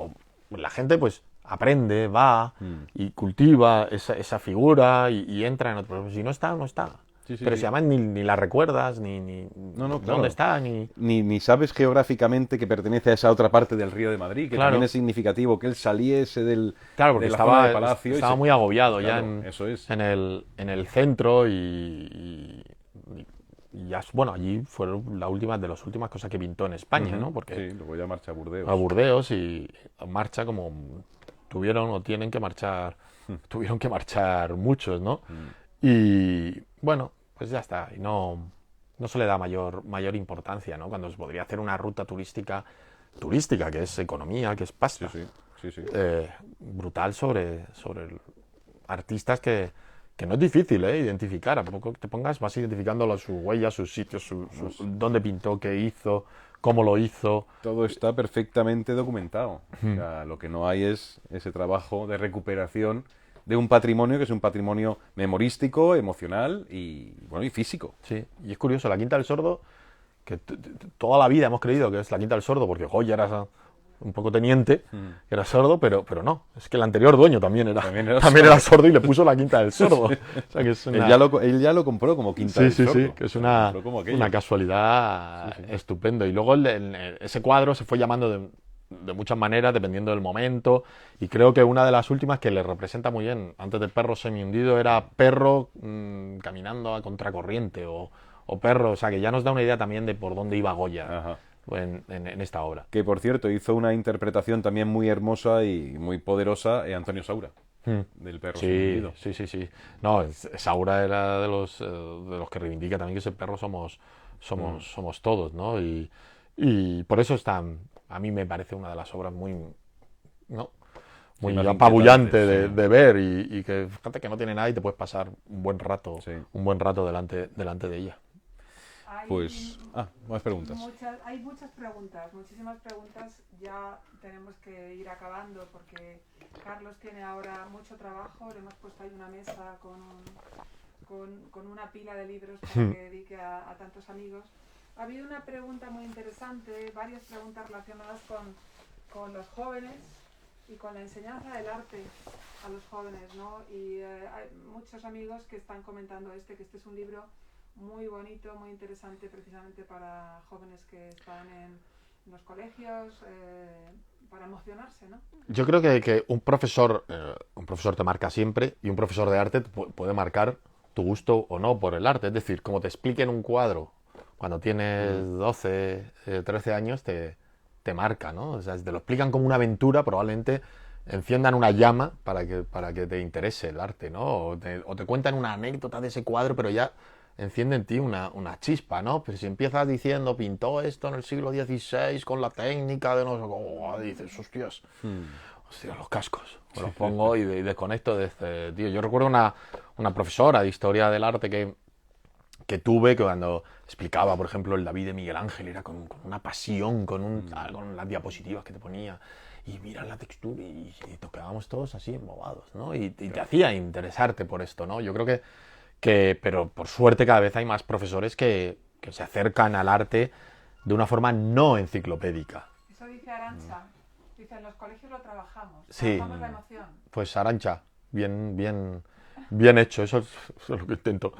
la gente pues aprende, va y cultiva esa figura y entra en otro. Pero si no está, no está. Pero si además ni la recuerdas, ni dónde está, ni sabes geográficamente que pertenece a esa otra parte del Río de Madrid, que también es significativo que él saliese de la zona de Palacio. Estaba muy agobiado ya eso es. en el centro y ya, bueno, allí fue de las últimas cosas que pintó en España, ¿no? Porque luego ya marcha a Burdeos. A Burdeos y marcha como tuvieron que marchar muchos, ¿no? Y bueno, pues ya está, y no se le da mayor importancia, ¿no? Cuando se podría hacer una ruta turística, que es economía, que es pasta. Sí. Brutal sobre artistas que no es difícil identificar. A poco que te pongas, vas identificando sus huellas, sus sitios, dónde pintó, qué hizo, cómo lo hizo. Todo está perfectamente documentado. O sea, lo que no hay es ese trabajo de recuperación de un patrimonio que es un patrimonio memorístico, emocional y físico. Sí, y es curioso, la Quinta del Sordo, que toda la vida hemos creído que es la Quinta del Sordo porque Goya era un poco teniente, era sordo, pero no, es que el anterior dueño también era sordo y le puso la Quinta del Sordo. O sea, que es él ya lo compró como Quinta del Sordo. Sí, que es una casualidad estupendo. Y luego ese cuadro se fue llamando de muchas maneras, dependiendo del momento, y creo que una de las últimas que le representa muy bien, antes del perro semi-hundido, era perro caminando a contracorriente, o perro, o sea, que ya nos da una idea también de por dónde iba Goya en esta obra. Que, por cierto, hizo una interpretación también muy hermosa y muy poderosa Antonio Saura, del perro semi-hundido. Sí. No, Saura era de los que reivindica también que ese perro somos todos, ¿no? Y por eso a mí me parece una de las obras muy ¿no? Sí, Muy más apabullante inquietante, sí. de ver y que fíjate que no tiene nada y te puedes pasar Sí. un buen rato delante de ella. Hay Pues, más preguntas. hay muchas preguntas, muchísimas preguntas. Ya tenemos que ir acabando porque Carlos tiene ahora mucho trabajo. Le hemos puesto ahí una mesa con una pila de libros para que dedique a tantos amigos. Ha habido una pregunta muy interesante, varias preguntas relacionadas con los jóvenes y con la enseñanza del arte a los jóvenes, ¿no? Y hay muchos amigos que están comentando que este es un libro muy bonito, muy interesante precisamente para jóvenes que están en los colegios, para emocionarse, ¿no? Yo creo que un profesor te marca siempre y un profesor de arte puede marcar tu gusto o no por el arte. Es decir, como te expliquen un cuadro cuando tienes 12, 13 años, te marca, ¿no? O sea, si te lo explican como una aventura, probablemente enciendan una llama para que te interese el arte, ¿no? O te cuentan una anécdota de ese cuadro, pero ya enciende en ti una chispa, ¿no? Pero si empiezas diciendo, pintó esto en el siglo XVI con la técnica de no sé cómo, dices, hostias, los cascos, me los pongo y desconecto de este tío. Yo recuerdo una profesora de historia del arte que tuve, que cuando explicaba, por ejemplo, el David de Miguel Ángel, era con una pasión, con las diapositivas que te ponía, y mira la textura, y tocábamos todos así embobados, ¿no? Y te hacía interesarte por esto, ¿no? Yo creo pero por suerte cada vez hay más profesores que se acercan al arte de una forma no enciclopédica. Eso dice Arantxa. Dice, en los colegios lo trabajamos. Sí. Trabajamos la emoción. Pues Arantxa, bien hecho, eso es lo que intento.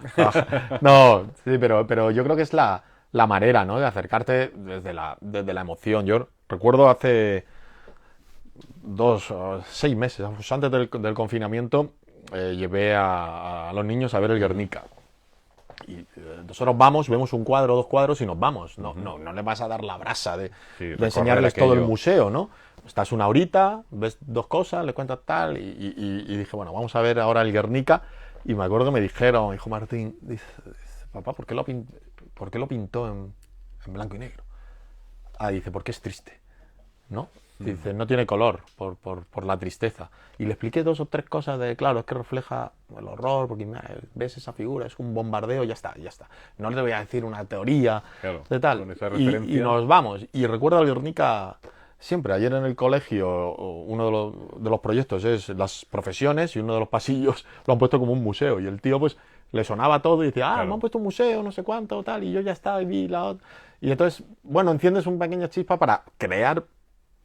No, sí, pero yo creo que es la manera, ¿no? De acercarte desde la emoción. Yo recuerdo hace 6 meses, antes del confinamiento, llevé a los niños a ver el Guernica. Y nosotros vemos un cuadro, 2 cuadros y nos vamos. No les vas a dar la brasa de enseñarles todo el museo, ¿no? Estás una horita, ves 2 cosas, le cuentas tal, y dije, bueno, vamos a ver ahora el Guernica. Y me acuerdo que me dijeron, hijo Martín, dice, papá, ¿por qué lo pintó en blanco y negro? Dice, porque es triste, ¿no? Dice, no tiene color por la tristeza. Y le expliqué 2 o 3 cosas de, claro, es que refleja el horror, porque ves esa figura, es un bombardeo, ya está. No le voy a decir una teoría de tal. Con esa referencia. Y nos vamos. Y recuerdo al Guernica siempre. Ayer en el colegio, uno de los proyectos es las profesiones, y uno de los pasillos lo han puesto como un museo. Y el tío, pues, le sonaba todo y decía, me han puesto un museo, no sé cuánto, tal, y yo ya estaba y vi la otra. Y entonces, bueno, enciendes una pequeña chispa para crear,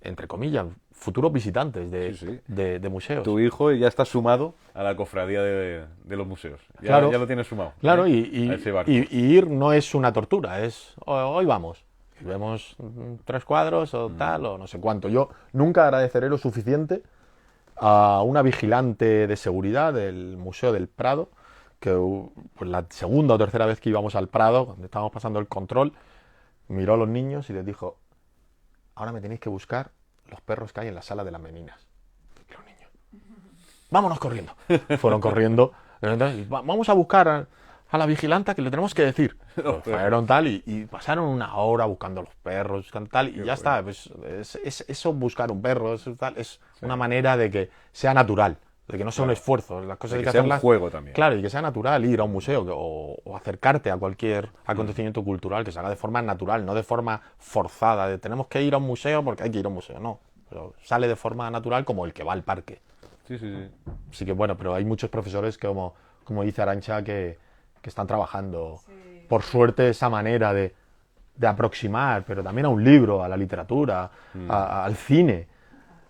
entre comillas, futuros visitantes de museos. Tu hijo ya está sumado a la cofradía de los museos. Ya lo tienes sumado. Claro, a y ese barco. ir no es una tortura, es hoy vamos. Y vemos 3 cuadros o tal, o no sé cuánto. Yo nunca agradeceré lo suficiente a una vigilante de seguridad del Museo del Prado, que pues, la segunda o tercera vez que íbamos al Prado, cuando estábamos pasando el control, miró a los niños y les dijo, ahora me tenéis que buscar los perros que hay en la sala de las meninas. Y los niños, vámonos corriendo. Fueron corriendo. Vamos a buscar a la vigilanta que le tenemos que decir. Fueron tal y pasaron una hora buscando los perros, tal, y ya está. Pues, eso, buscar un perro, es una manera de que sea natural, de que no sea un esfuerzo. Las cosas hay que hacerlas. Un juego también. Claro, y que sea natural ir a un museo o acercarte a cualquier acontecimiento cultural, que se haga de forma natural, no de forma forzada, de tenemos que ir a un museo porque hay que ir a un museo, no. Pero sale de forma natural como el que va al parque. Sí. Así que bueno, pero hay muchos profesores que, como dice Arantxa, que están trabajando, por suerte, esa manera de aproximar, pero también a un libro, a la literatura, al cine,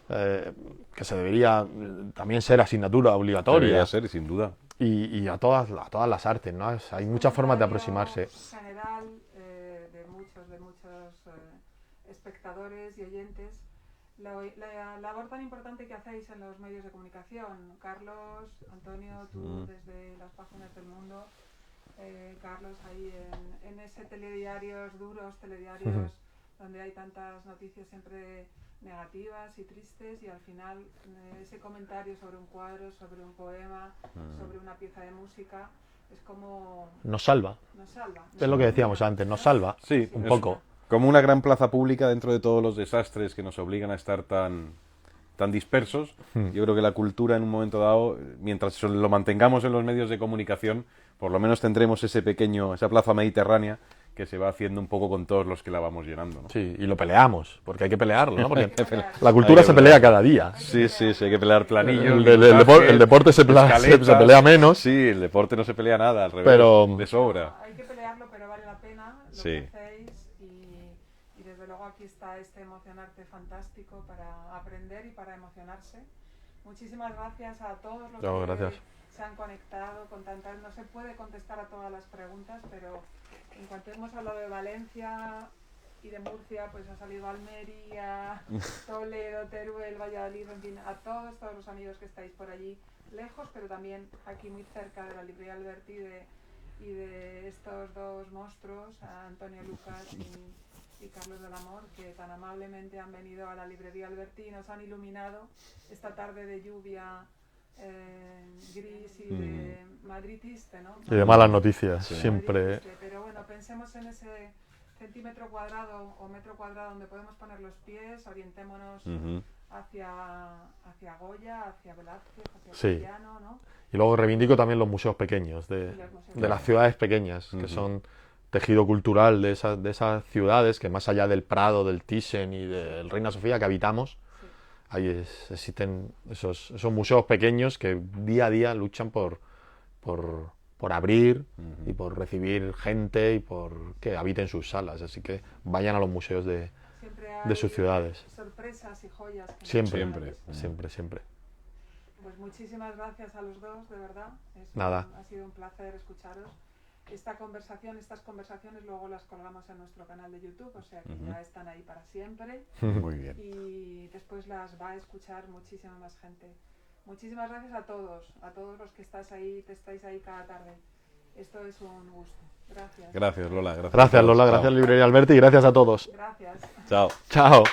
que se debería también ser asignatura obligatoria. Debería ser, sin duda. Y a todas las artes, ¿no? Hay muchas formas de aproximarse. General de muchos espectadores y oyentes, la labor tan importante que hacéis en los medios de comunicación. Carlos, Antonio, tú desde las páginas del mundo, Carlos ahí en ese telediarios duros, telediarios donde hay tantas noticias siempre negativas y tristes, y al final ese comentario sobre un cuadro, sobre un poema, sobre una pieza de música, es como... Nos salva. Es lo que decíamos antes, nos salva un poco. Como una gran plaza pública dentro de todos los desastres que nos obligan a estar tan tan dispersos. Yo creo que la cultura en un momento dado, mientras lo mantengamos en los medios de comunicación, por lo menos tendremos esa plaza mediterránea que se va haciendo un poco con todos los que la vamos llenando, ¿no? Sí, y lo peleamos, porque hay que pelearlo, ¿no? Porque la cultura se pelea cada día. Sí, hay que pelear planillos. El deporte se pelea menos. Sí, el deporte no se pelea nada, al revés, pero de sobra. Hay que pelearlo, pero vale la pena lo Sí. que hacéis y desde luego aquí está este emocionarte fantástico para aprender y para emocionarse. Muchísimas gracias a todos los que gracias. se han conectado con tantas. No se puede contestar a todas las preguntas, pero en cuanto hemos hablado de Valencia y de Murcia, pues ha salido Almería, Toledo, Teruel, Valladolid, en fin, a todos los amigos que estáis por allí, lejos, pero también aquí muy cerca de la librería Alberti y de estos dos monstruos, a Antonio Lucas y Carlos del Amor, que tan amablemente han venido a la librería Alberti y nos han iluminado esta tarde de lluvia gris y de Madrid triste, ¿no? Y de malas noticias, Sí. siempre. Pero bueno, pensemos en ese centímetro cuadrado o metro cuadrado donde podemos poner los pies, orientémonos hacia Goya, hacia Velázquez, hacia Sí. Tiziano, ¿no? Y luego reivindico también los museos pequeños, Y los museos de las ciudades pequeñas, que son tejido cultural de esas ciudades que más allá del Prado, del Thyssen y del Reina Sofía que habitamos, ahí existen esos museos pequeños que día a día luchan por abrir y por recibir gente y por que habiten sus salas. Así que vayan a los museos de sus ciudades. Sorpresas y joyas. Que Siempre. Siempre. Pues muchísimas gracias a los dos, de verdad. Nada. Ha sido un placer escucharos. Estas conversaciones luego las colgamos en nuestro canal de YouTube, o sea que ya están ahí para siempre. Muy bien. Y después las va a escuchar muchísima más gente. Muchísimas gracias a todos los que estáis ahí cada tarde. Esto es un gusto. Gracias. Gracias, Lola. Gracias, Lola. Chao. Gracias, Librería Alberti. Y gracias a todos. Gracias. Chao. Chao.